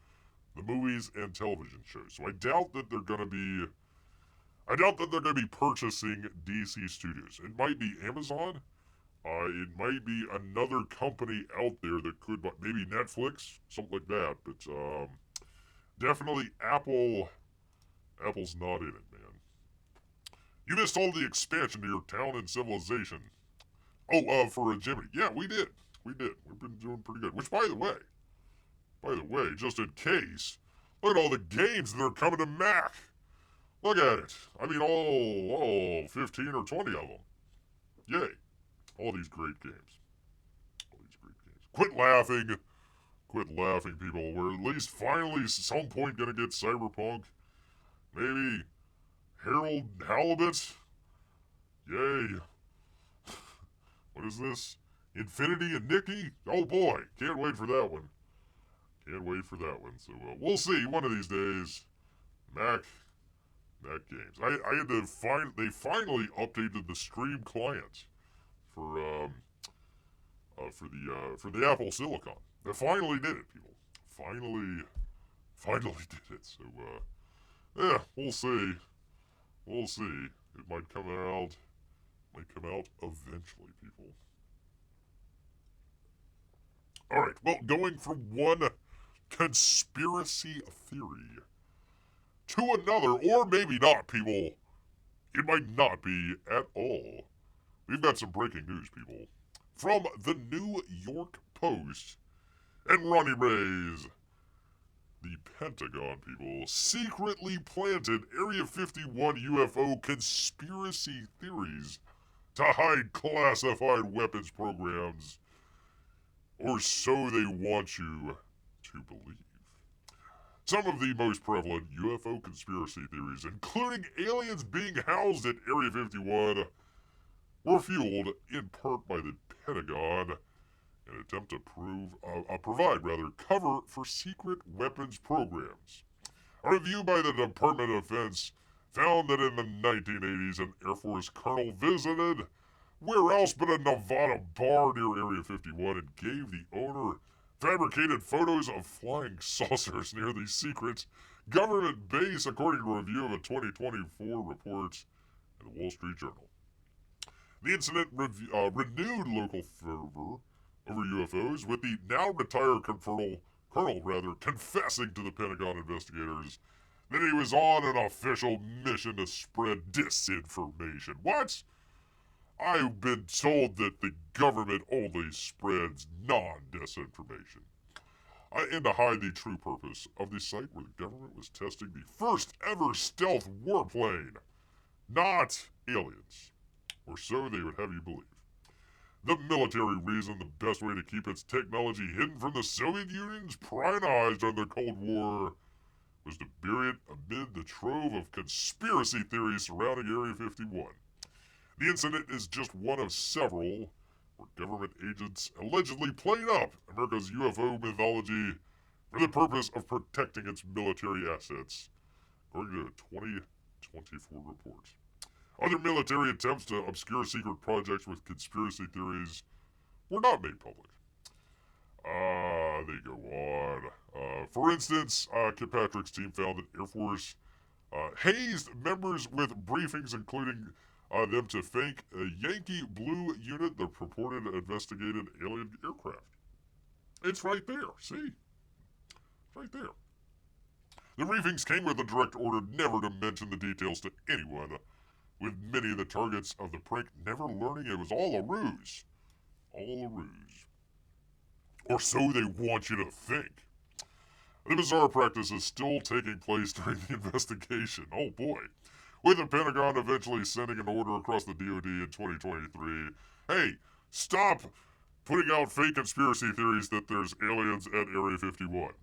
the movies and television shows. So I doubt that they're going to be purchasing DC Studios. It might be Amazon. It might be another company out there that could, maybe Netflix, something like that. But definitely Apple. Apple's not in it, man. You missed all the expansion to your town and civilization. Oh, for Jiminy. Yeah, we did. We've been doing pretty good. Which, by the way, just in case, look at all the games that are coming to Mac. Look at it. I mean, all 15 or 20 of them. Yay. All these great games. Quit laughing. Quit laughing, people. We're at least finally some point gonna get Cyberpunk. Maybe Harold Halibut. Yay. What is this? Infinity and Nikki? Oh boy, can't wait for that one. So we'll see one of these days. Mac games. I had to they finally updated the Stream client for the Apple Silicon. They finally did it, people. Finally did it. So yeah, we'll see. It might come out eventually, people. Alright, well, going from one conspiracy theory to another, or maybe not, people. It might not be at all. We've got some breaking news, people. From the New York Post and Ronnie Ray's. The Pentagon, people, secretly planted Area 51 UFO conspiracy theories to hide classified weapons programs, or so they want you to believe. Some of the most prevalent UFO conspiracy theories, including aliens being housed at Area 51, were fueled in part by the Pentagon in an attempt to provide cover for secret weapons programs. A review by the Department of Defense found that in the 1980s, an Air Force colonel visited where else but a Nevada bar near Area 51 and gave the owner fabricated photos of flying saucers near the secret government base, according to a review of a 2024 report in the Wall Street Journal. The incident renewed local fervor over UFOs, with the now retired colonel confessing to the Pentagon investigators that he was on an official mission to spread disinformation. What? I've been told that the government only spreads non-disinformation. And to hide the true purpose of the site where the government was testing the first ever stealth warplane. Not aliens. Or so they would have you believe. The military reasoned the best way to keep its technology hidden from the Soviet Union's prying eyes during the Cold War was to bury it amid the trove of conspiracy theories surrounding Area 51. The incident is just one of several where government agents allegedly played up America's UFO mythology for the purpose of protecting its military assets, according to a 2024 report. Other military attempts to obscure secret projects with conspiracy theories were not made public. They go on. For instance, Kilpatrick's team found that Air Force hazed members with briefings, including them to fake a Yankee Blue unit that purported investigated alien aircraft. It's right there, see? Right there. The briefings came with a direct order never to mention the details to anyone, with many of the targets of the prank never learning it was all a ruse. All a ruse. Or so they want you to think. The bizarre practice is still taking place during the investigation. Oh boy. With the Pentagon eventually sending an order across the DoD in 2023. Hey, stop putting out fake conspiracy theories that there's aliens at Area 51.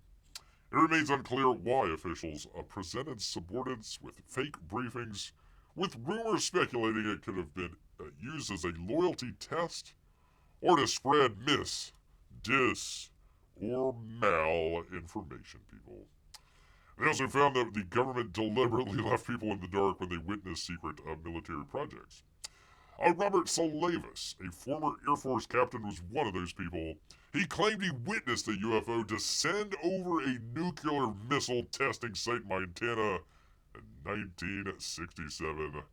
It remains unclear why officials presented subordinates with fake briefings, with rumors speculating it could have been used as a loyalty test or to spread dis, or malinformation, people. They also found that the government deliberately left people in the dark when they witnessed secret military projects. Robert Salavis, a former Air Force captain, was one of those people. He claimed he witnessed a UFO descend over a nuclear missile testing site in Montana in 1967.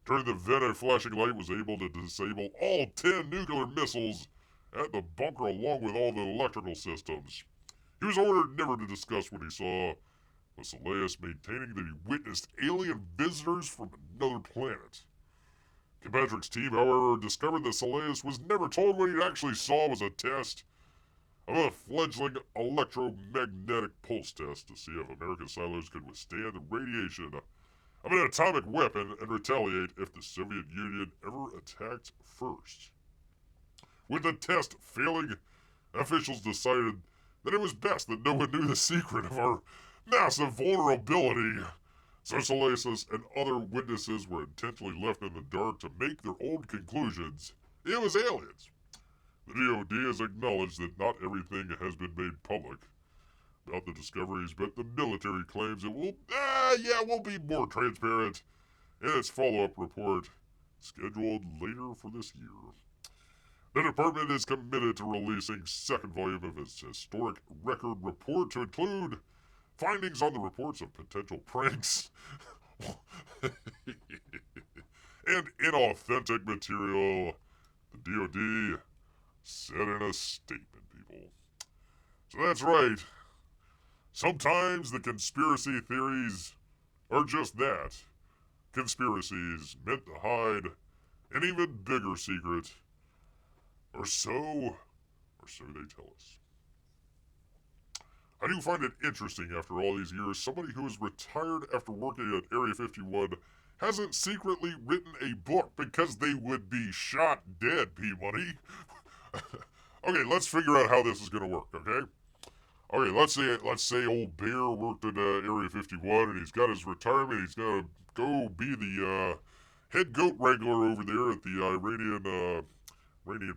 During the event, a flashing light was able to disable all 10 nuclear missiles at the bunker along with all the electrical systems. He was ordered never to discuss what he saw, with Salavis maintaining that he witnessed alien visitors from another planet. Kilpatrick's team, however, discovered that Salavis was never told what he actually saw was a test of a fledgling electromagnetic pulse test to see if American silos could withstand the radiation of an atomic weapon and retaliate if the Soviet Union ever attacked first. With the test failing, officials decided that it was best that no one knew the secret of our massive vulnerability. So Salavis and other witnesses were intentionally left in the dark to make their own conclusions. It was aliens. The DoD has acknowledged that not everything has been made public about the discoveries, but the military claims it will be more transparent in its follow-up report, scheduled later for this year. The department is committed to releasing second volume of its historic record report to include findings on the reports of potential pranks and inauthentic material, the DoD said in a statement, people. So that's right. Sometimes the conspiracy theories are just that. Conspiracies meant to hide an even bigger secret. Or so they tell us. I do find it interesting after all these years, somebody who is retired after working at Area 51 hasn't secretly written a book because they would be shot dead, P-Money. Okay, let's figure out how this is going to work, okay? Okay, let's say old Bear worked at Area 51 and he's got his retirement. He's got to go be the head goat wrangler over there at the Iranian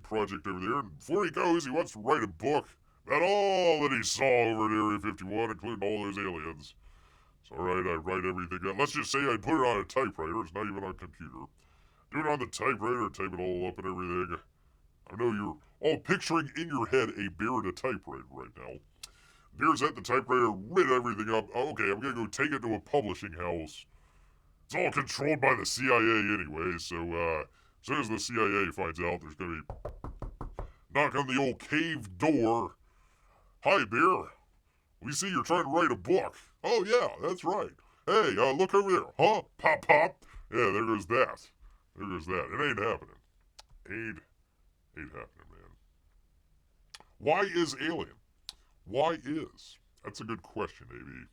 project over there. And before he goes, he wants to write a book about all that he saw over at Area 51, including all those aliens. So, alright, I write everything down. Let's just say I put it on a typewriter. It's not even on a computer. Do it on the typewriter, type it all up and everything. I know you're all picturing in your head a Bear at a typewriter right now. Bear's at the typewriter, writ everything up. Okay, I'm gonna go take it to a publishing house. It's all controlled by the CIA anyway, so, as soon as the CIA finds out, there's gonna be knock on the old cave door. Hi, Bear. We see you're trying to write a book. Oh, yeah, that's right. Hey, look over there. Huh? Pop, pop. Yeah, there goes that. There goes that. It ain't happening. Ain't happening, man. Why is Alien? Why is? That's a good question, maybe.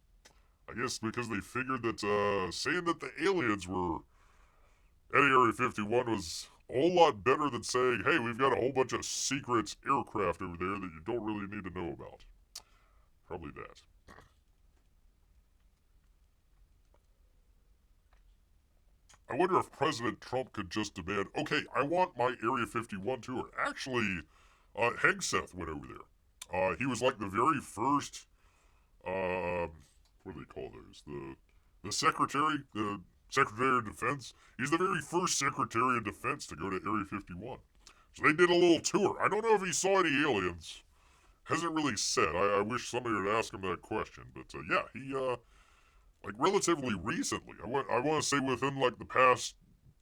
I guess because they figured that saying that the aliens were at Area 51 was a whole lot better than saying, hey, we've got a whole bunch of secret aircraft over there that you don't really need to know about. Probably that. I wonder if President Trump could just demand, okay, I want my Area 51 tour. Actually, Hegseth went over there. He was like the very first, what do they call those? The Secretary of Defense. He's the very first Secretary of Defense to go to Area 51. So they did a little tour. I don't know if he saw any aliens. Hasn't really said. I wish somebody would ask him that question. But yeah, he like relatively recently. I want to say within like the past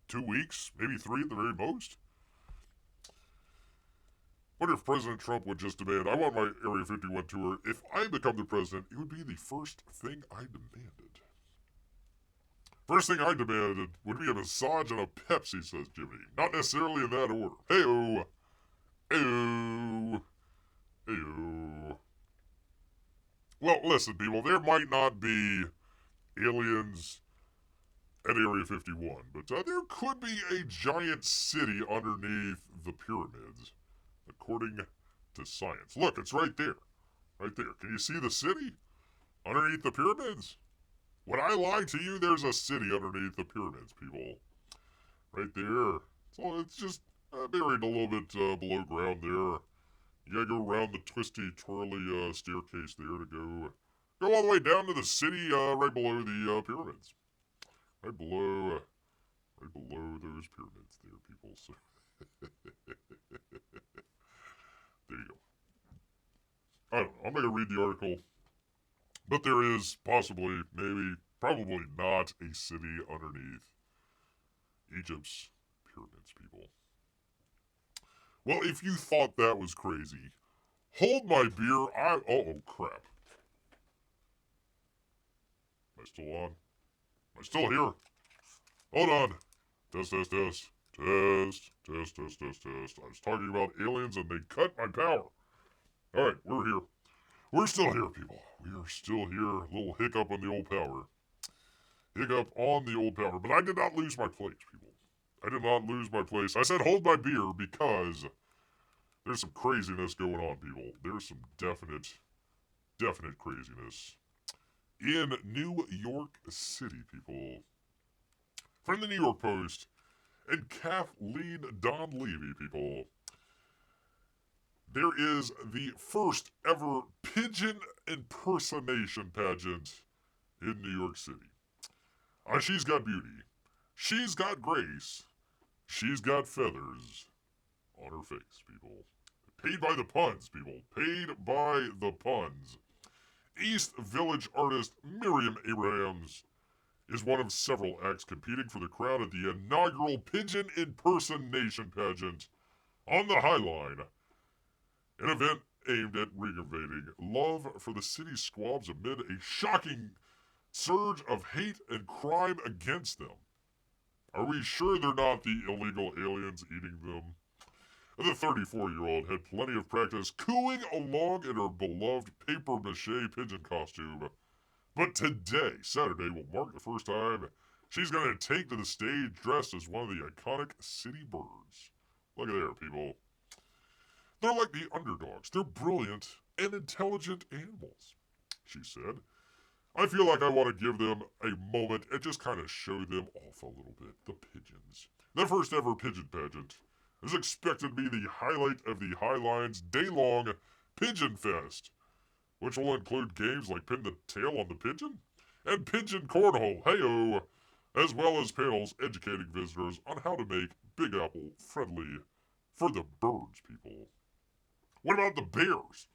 2 weeks, maybe 3 at the very most. Wonder if President Trump would just demand, I want my Area 51 tour. If I become the president, it would be the first thing I demanded. First thing I demanded would be a massage and a Pepsi, says Jiminy. Not necessarily in that order. Hey-oh. Hey-oh. Hey-oh. Well, listen, people, there might not be aliens at Area 51, but there could be a giant city underneath the pyramids, according to science. Look, it's right there. Right there. Can you see the city underneath the pyramids? Would I lie to you? There's a city underneath the pyramids, people. Right there. So it's just buried a little bit below ground there. You gotta go around the twisty, twirly staircase there to go all the way down to the city right below the pyramids. Right below those pyramids there, people. So there you go. I don't know. I'm going to read the article. But there is possibly, maybe, probably not a city underneath Egypt's pyramids, people. Well, if you thought that was crazy, hold my beer. Oh, crap. Am I still on? Am I still here? Hold on. Test. Test. I was talking about aliens and they cut my power. Alright, we're here. We're still here, people. We are still here. A little hiccup on the old power. But I did not lose my place, people. I did not lose my place. I said hold my beer because there's some craziness going on, people. There's some definite craziness in New York City, people. From the New York Post and Kathleen Donlevy, people. There is the first ever pigeon impersonation pageant in New York City. She's got beauty. She's got grace. She's got feathers on her face, people. Paid by the puns, people. Paid by the puns. East Village artist Miriam Abrahams is one of several acts competing for the crown at the inaugural Pigeon Impersonation Pageant on the High Line, an event aimed at renovating love for the city's squabs amid a shocking surge of hate and crime against them. Are we sure they're not the illegal aliens eating them? The 34-year-old had plenty of practice cooing along in her beloved papier-mâché pigeon costume. But today, Saturday, will mark the first time she's going to take to the stage dressed as one of the iconic city birds. Look at there, people. They're like the underdogs. They're brilliant and intelligent animals, she said. I feel like I want to give them a moment and just kind of show them off a little bit. The pigeons. The first ever pigeon pageant is expected to be the highlight of the High Line's day-long Pigeon Fest, which will include games like Pin the Tail on the Pigeon and Pigeon Cornhole, hey-oh, as well as panels educating visitors on how to make Big Apple friendly for the birds, people. What about the bears?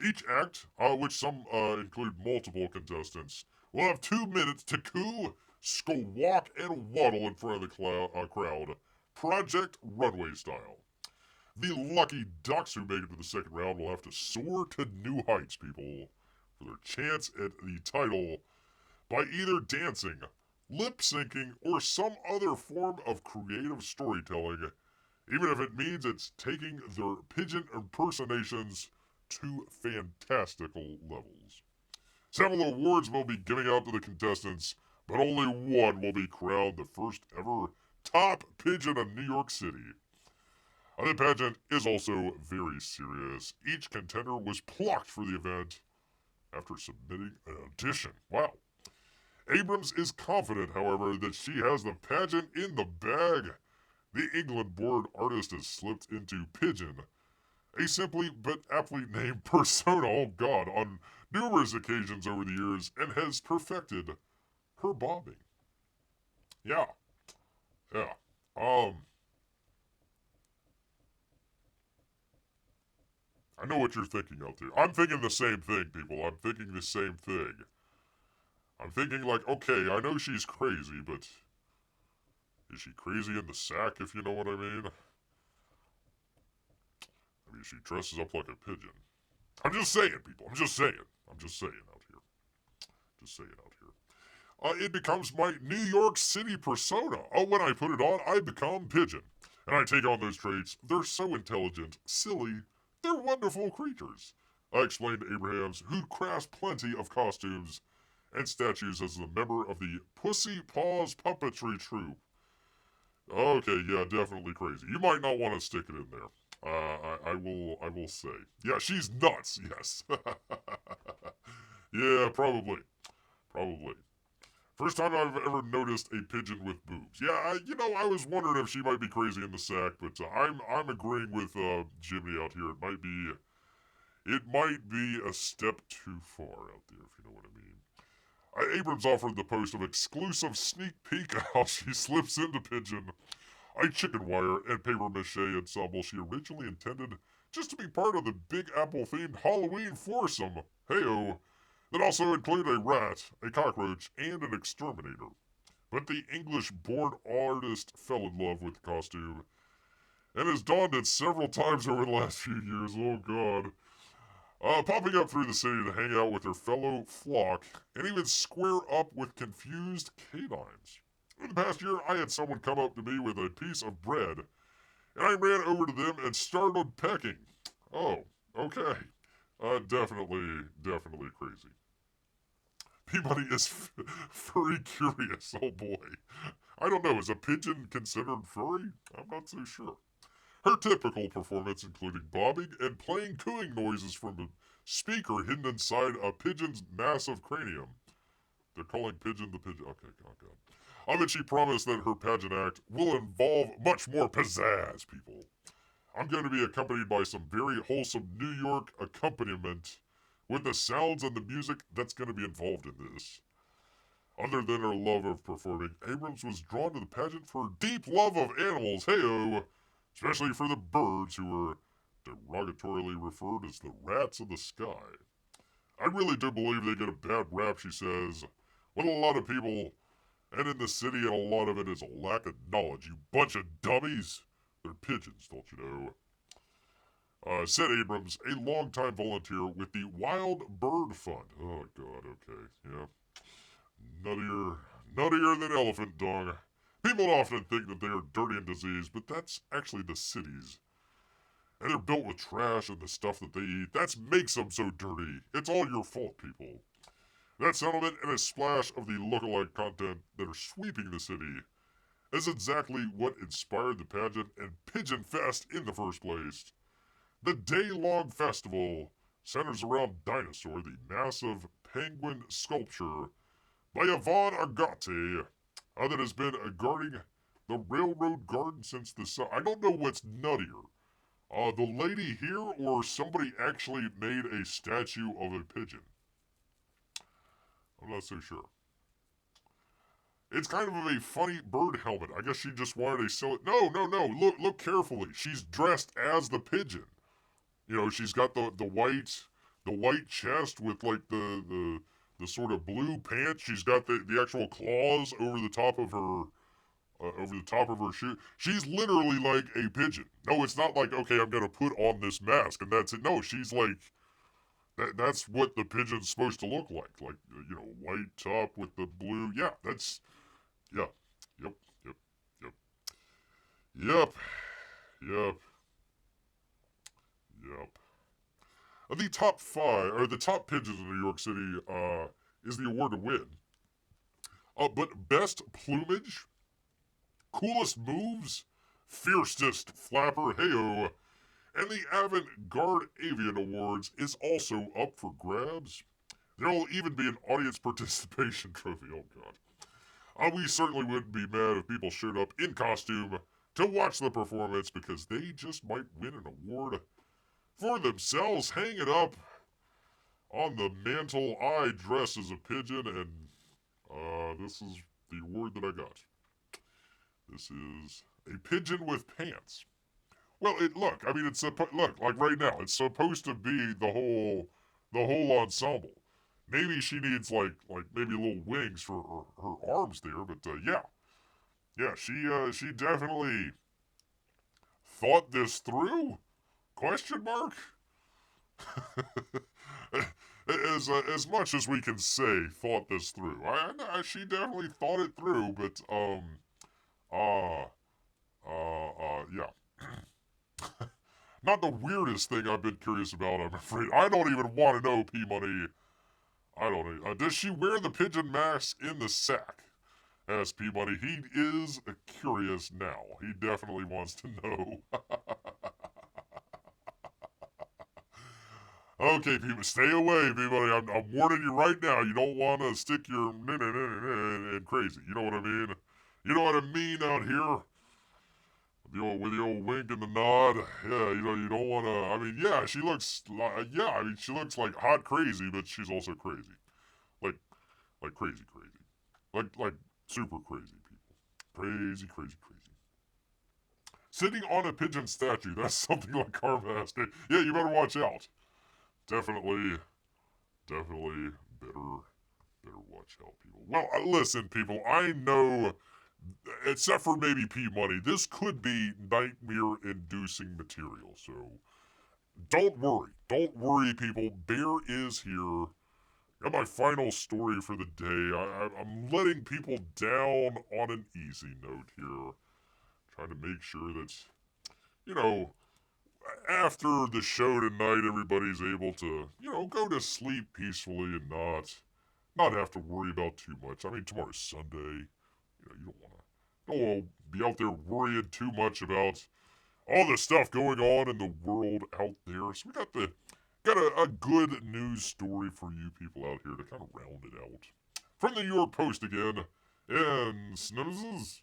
Each act, which some include multiple contestants, will have 2 minutes to coo, squawk, and waddle in front of the crowd, Project Runway style. The lucky ducks who make it to the second round will have to soar to new heights, people, for their chance at the title by either dancing, lip-syncing, or some other form of creative storytelling, even if it means it's taking their pigeon impersonations to fantastical levels. Several awards will be giving out to the contestants, but only one will be crowned the first ever top pigeon in New York City. The pageant is also very serious. Each contender was plucked for the event after submitting an audition. Wow. Abrams is confident, however, that she has the pageant in the bag. The England-born artist has slipped into Pigeon, a simply but aptly named persona, oh god, on numerous occasions over the years, and has perfected her bobbing. Yeah. Yeah. I know what you're thinking out there. I'm thinking the same thing, people. I'm thinking the same thing. I'm thinking like, okay, I know she's crazy, but is she crazy in the sack, if you know what I mean? I mean, she dresses up like a pigeon. I'm just saying, people. I'm just saying. I'm just saying out here. Just saying out here. It becomes my New York City persona. Oh, when I put it on, I become Pigeon. And I take on those traits. They're so intelligent, silly, they're wonderful creatures. I explained to Abrahams, who'd crafts plenty of costumes and statues as a member of the Pussy Paws Puppetry Troupe. Okay, yeah, definitely crazy. You might not want to stick it in there. I will say. Yeah, she's nuts, yes. Yeah, probably. Probably. First time I've ever noticed a pigeon with boobs. Yeah, I was wondering if she might be crazy in the sack, but I'm agreeing with Jimmy out here. It might be a step too far out there, if you know what I mean. Abrams offered the post of exclusive sneak peek at how she slips into Pigeon. A chicken wire and paper mache ensemble she originally intended just to be part of the Big Apple themed Halloween foursome. Heyo. That also included a rat, a cockroach, and an exterminator. But the English-born artist fell in love with the costume and has donned it several times over the last few years. Oh god. Popping up through the city to hang out with her fellow flock and even square up with confused canines. In the past year, I had someone come up to me with a piece of bread, and I ran over to them and started pecking. Oh, okay. Definitely crazy. Peabody is furry curious. Oh boy. I don't know, is a pigeon considered furry? I'm not so sure. Her typical performance including bobbing and playing cooing noises from a speaker hidden inside a pigeon's massive cranium. They're calling Pigeon the pigeon. Okay, oh god. I bet she promised that her pageant act will involve much more pizzazz, people. I'm going to be accompanied by some very wholesome New York accompaniment with the sounds and the music that's going to be involved in this. Other than her love of performing, Abrams was drawn to the pageant for her deep love of animals, heyo, especially for the birds who were derogatorily referred as the rats of the sky. I really do believe they get a bad rap, she says, when a lot of people, and in the city, and a lot of it is a lack of knowledge, you bunch of dummies. They're pigeons, don't you know? Said Abrams, a longtime volunteer with the Wild Bird Fund. Oh, God, okay, yeah. Nuttier than elephant dung. People often think that they are dirty and diseased, but that's actually the cities. And they're built with trash and the stuff that they eat. That makes them so dirty. It's all your fault, people. That sentiment and a splash of the lookalike content that are sweeping the city is exactly what inspired the pageant and Pigeon Fest in the first place. The day-long festival centers around Dinosaur, the massive penguin sculpture by Yvonne Agate that has been guarding the railroad garden since the summer. I don't know what's nuttier. The lady here or somebody actually made a statue of a pigeon. I'm not so sure. It's kind of a funny bird helmet. I guess she just wanted to sell it. No. Look carefully. She's dressed as the pigeon. You know, she's got the white chest with like the sort of blue pants. She's got the actual claws over the top of her shoe. She's literally like a pigeon. No, it's not like, okay, I'm gonna put on this mask and that's it. No, she's like that's what the pigeon's supposed to look like. Like, you know, white top with the blue. Yeah, that's yeah. Yep. Yep. The top five, or the top pigeons in New York City, is the award to win. But best plumage, coolest moves, fiercest flapper, heyo, and the Avant-Garde Avian Awards is also up for grabs. There will even be an audience participation trophy. Oh, God. We certainly wouldn't be mad if people showed up in costume to watch the performance because they just might win an award for themselves. Hang it up on the mantle. I dress as a pigeon, and this is the award that I got. This is a pigeon with pants. Well, look. I mean, look like right now. It's supposed to be the whole ensemble. Maybe she needs like maybe little wings for her arms there, but yeah, she definitely thought this through. Question mark. As much as we can say, thought this through. She definitely thought it through, but yeah. Not the weirdest thing I've been curious about, I'm afraid. I don't even want to know, P-Money. I don't know. Does she wear the pigeon mask in the sack? Asks P-Money. He is curious now. He definitely wants to know. Okay, people, stay away, P-Money. I'm warning you right now. You don't want to stick your in crazy. You know what I mean? You know what I mean out here? With the old wink and the nod, yeah, you don't want to. I mean, yeah, she looks like hot crazy, but she's also crazy, like crazy, like super crazy people, crazy. Sitting on a pigeon statue, that's something like Carmask. Yeah, you better watch out. Definitely better watch out, people. Well, listen, people, I know. Except for maybe P-Money, this could be nightmare-inducing material, so don't worry, people. Bear is here. Got my final story for the day. I'm letting people down on an easy note here. Trying to make sure that, after the show tonight, everybody's able to, go to sleep peacefully and not have to worry about too much. I mean, tomorrow's Sunday. You don't want to be out there worrying too much about all the stuff going on in the world out there. So we got a good news story for you people out here to kind of round it out. From the New York Post again, and snoozes,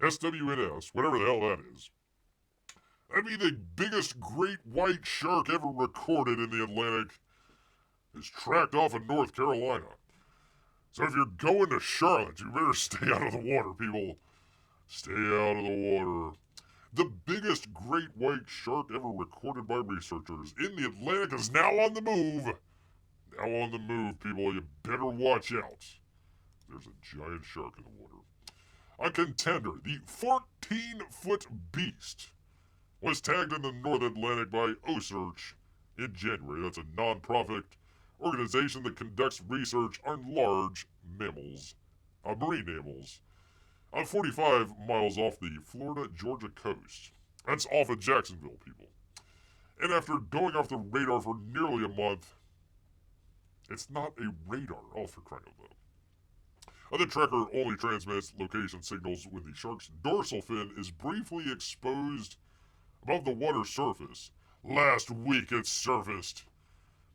SWNS, whatever the hell that is. That'd be the biggest great white shark ever recorded in the Atlantic. Is tracked off in North Carolina. So if you're going to Charlotte, you better stay out of the water, people. Stay out of the water. The biggest great white shark ever recorded by researchers in the Atlantic is now on the move. Now on the move, people. You better watch out. There's a giant shark in the water. A contender, the 14-foot beast, was tagged in the North Atlantic by OSearch in January. That's a non-profit organization that conducts research on large mammals, marine mammals, 45 miles off the Florida-Georgia coast. That's off of Jacksonville, people. And after going off the radar for nearly a month, it's not a radar, all for crying out loud. The tracker only transmits location signals when the shark's dorsal fin is briefly exposed above the water surface. Last week it surfaced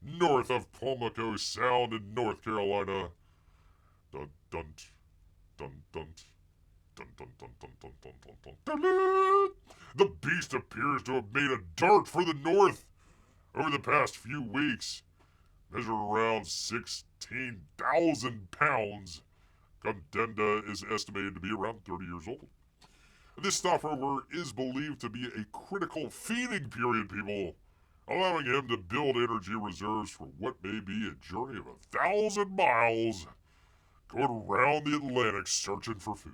north of Pamlico Sound in North Carolina. Dun dun dun dun. Dun, dun, dun, dun, dun, dun, dun, dun, dun. The beast appears to have made a dart for the north over the past few weeks. Measuring around 16,000 pounds, Contenda is estimated to be around 30 years old. This stopover is believed to be a critical feeding period, people, allowing him to build energy reserves for what may be a journey of 1,000 miles going around the Atlantic searching for food.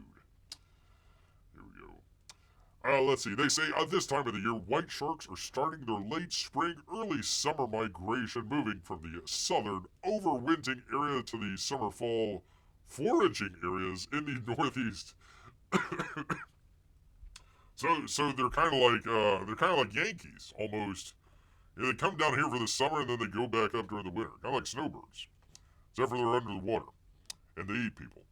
Let's see. They say this time of the year, white sharks are starting their late spring, early summer migration, moving from the southern overwintering area to the summer-fall foraging areas in the northeast. So they're kind of like Yankees almost. Yeah, they come down here for the summer and then they go back up during the winter, kind of like snowbirds, except for they're under the water and they eat people.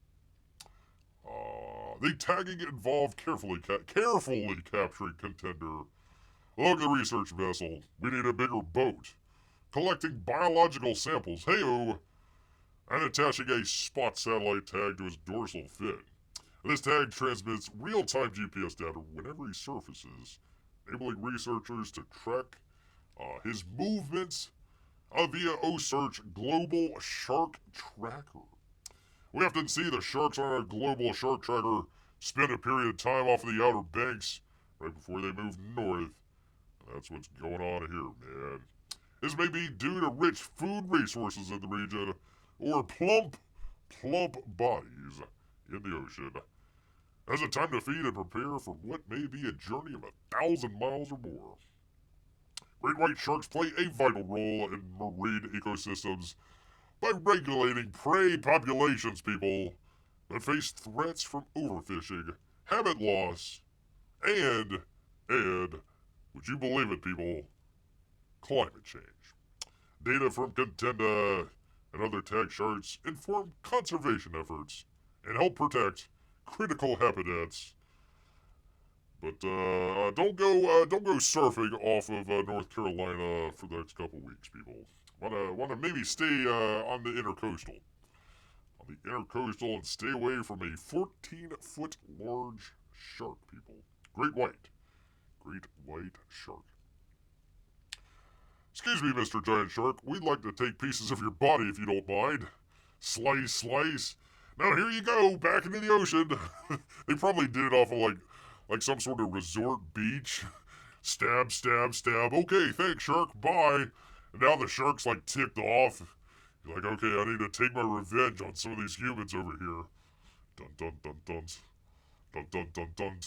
The tagging involved carefully capturing Contender. Look at the research vessel. We need a bigger boat. Collecting biological samples. Hey-oh. and attaching a spot satellite tag to his dorsal fin. This tag transmits real-time GPS data whenever he surfaces, enabling researchers to track his movements via OSearch Global Shark Tracker. We often see the sharks on our Global Shark Tracker spend a period of time off of the Outer Banks right before they move north. That's what's going on here, man. This may be due to rich food resources in the region or plump bodies in the ocean. As a time to feed and prepare for what may be a journey of 1,000 miles or more. Great white sharks play a vital role in marine ecosystems by regulating prey populations, people, that face threats from overfishing, habit loss, and, would you believe it, people, climate change. Data from Contenda and other tag charts inform conservation efforts and help protect critical habitats. But don't go surfing off of North Carolina for the next couple weeks, people. Wanna maybe stay on the intercoastal. And stay away from a 14-foot large shark, people. Great white shark. Excuse me, Mr. Giant Shark. We'd like to take pieces of your body if you don't mind. Slice. Now here you go, back into the ocean. They probably did it off of like some sort of resort beach. Stab. Okay, thanks, shark. Bye. And now the shark's like ticked off. You're like, okay, I need to take my revenge on some of these humans over here. Dun dun dun dun. Dun dun dun dun.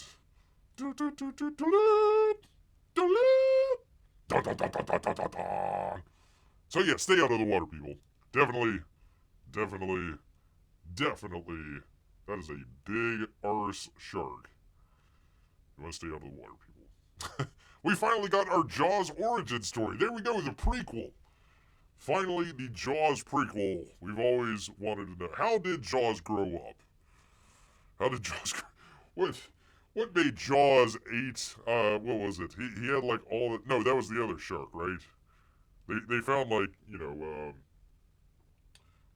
Dun dun dun dun dun. Dun dun dun dun dun dun dun. So yeah, stay out of the water, people. Definitely. That is a big arse shark. You want to stay out of the water, people. We finally got our Jaws origin story. There we go, the prequel. Finally, the Jaws prequel. We've always wanted to know. How did Jaws grow up? What made Jaws 8, what was it? He had like all the, no, that was the other shark, right? They found like,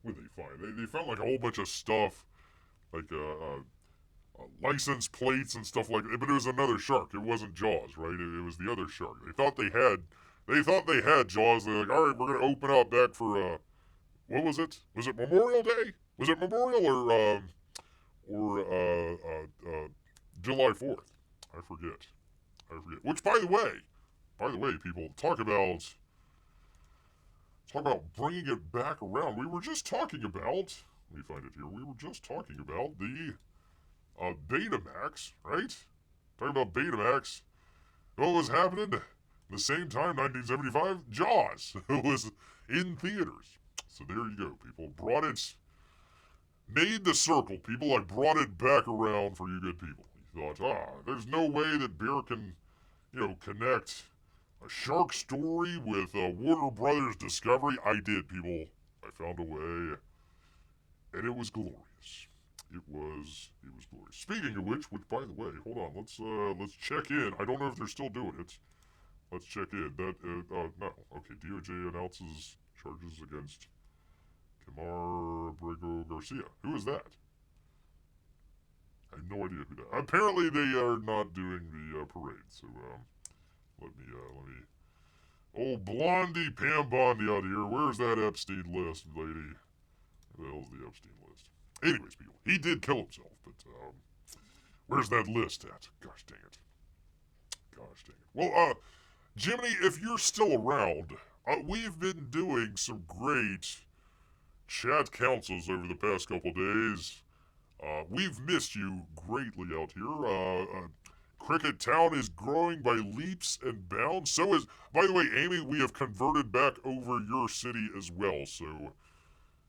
what did they find? They found like a whole bunch of stuff, like license plates and stuff like that, but it was another shark. It wasn't Jaws, right? It was the other shark. They thought they had Jaws. They're like, all right, we're gonna open up back for what was it? Was it Memorial Day? Was it Memorial or July 4th? I forget. Which, by the way, people, talk about bringing it back around. We were just talking about. Let me find it here. We were just talking about the Betamax, right? Talking about Betamax. What was happening? At the same time, 1975, Jaws was in theaters. So there you go, people. Made the circle, people. I brought it back around for you good people. You thought, there's no way that beer can, connect a shark story with Warner Brothers Discovery. I did, people. I found a way. And it was glorious. It was glorious. Speaking of which, by the way, hold on, let's check in. I don't know if they're still doing it. Let's check in. No. Okay, DOJ announces charges against Kamar Abrego Garcia. Who is that? I have no idea who that. Apparently they are not doing the parade, so let me old Blondie Pam Bondi out here. Where's that Epstein list, lady? Where the hell's the Epstein list? Anyways, people, he did kill himself, but where's that list at? Gosh dang it. Well, Jiminy, if you're still around, we've been doing some great chat councils over the past couple days. We've missed you greatly out here. Cricket Town is growing by leaps and bounds. So is, by the way, Amy, we have converted back over your city as well. So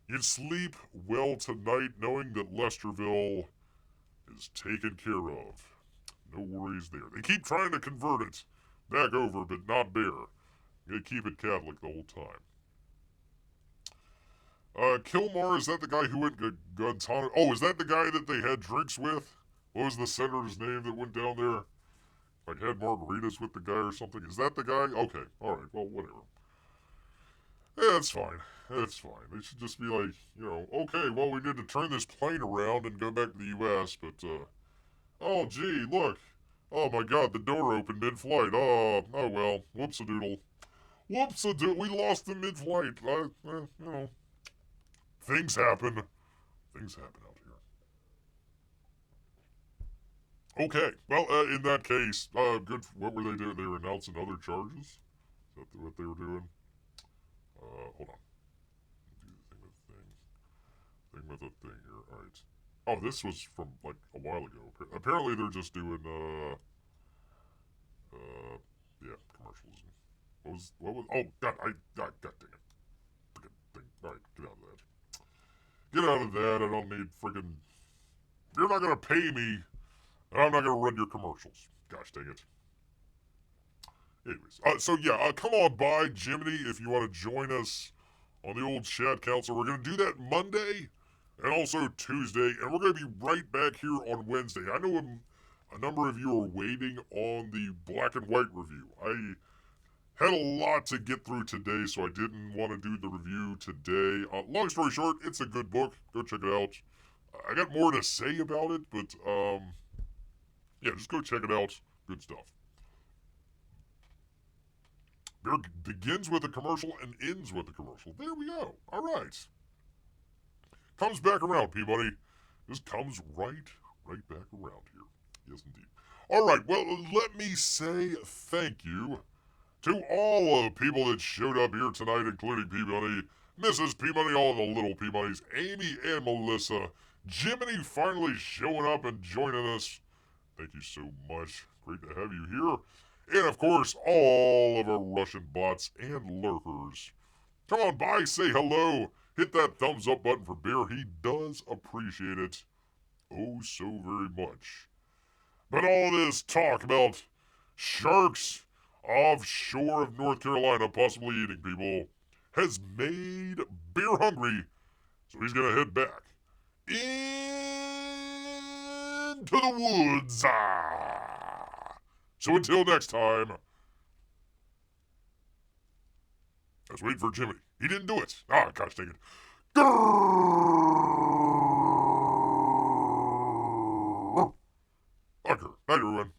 you'd sleep well tonight knowing that Lesterville is taken care of. No worries there. They keep trying to convert it back over, but not Bear. They keep it Catholic the whole time. Kilmar, is that the guy who went Guantanamo? Oh, is that the guy that they had drinks with? What was the senator's name that went down there? Like had margaritas with the guy or something? Is that the guy? Okay, alright, well, whatever. Yeah, it's fine. It's fine. They should just be like, okay, well, we need to turn this plane around and go back to the U.S., but, oh, gee, look. Oh, my God, the door opened mid-flight. Oh well. Whoops-a-doodle. Whoops-a-doodle. We lost them mid-flight. Things happen. Things happen out here. Okay, well, in that case, good. What were they doing? They were announcing other charges? Is that what they were doing? Hold on. Do the thing with the thing. Thing with the thing here. Alright. Oh, this was from, like, a while ago. Apparently they're just doing, yeah, commercials. Oh, God dang it. Freaking thing. Alright, get out of that. Get out of that. I don't need freaking. You're not gonna pay me, and I'm not gonna run your commercials. Gosh dang it. Anyways, so yeah, come on by, Jiminy, if you want to join us on the old chat council. We're gonna do that Monday and also Tuesday, and we're gonna be right back here on Wednesday. I know a number of you are waiting on the black and white review. I had a lot to get through today, so I didn't want to do the review today. Long story short, it's a good book. Go check it out. I got more to say about it, but, yeah, just go check it out. Good stuff. Bear begins with a commercial and ends with a commercial. There we go. All right. Comes back around, Peabody. This comes right back around here. Yes, indeed. All right, well, let me say thank you to all of the people that showed up here tonight, including Peabody, Mrs. Peabody, all the little Peabodys, Amy and Melissa, Jiminy finally showing up and joining us. Thank you so much. Great to have you here. And of course, all of our Russian bots and lurkers. Come on by, say hello, hit that thumbs up button for Bear. He does appreciate it oh so very much. But all this talk about sharks offshore of North Carolina possibly eating people has made Bear hungry, so he's gonna head back into the woods. So until next time, let's wait for Jimmy. He didn't do it. Gosh dang it. Okay, night everyone.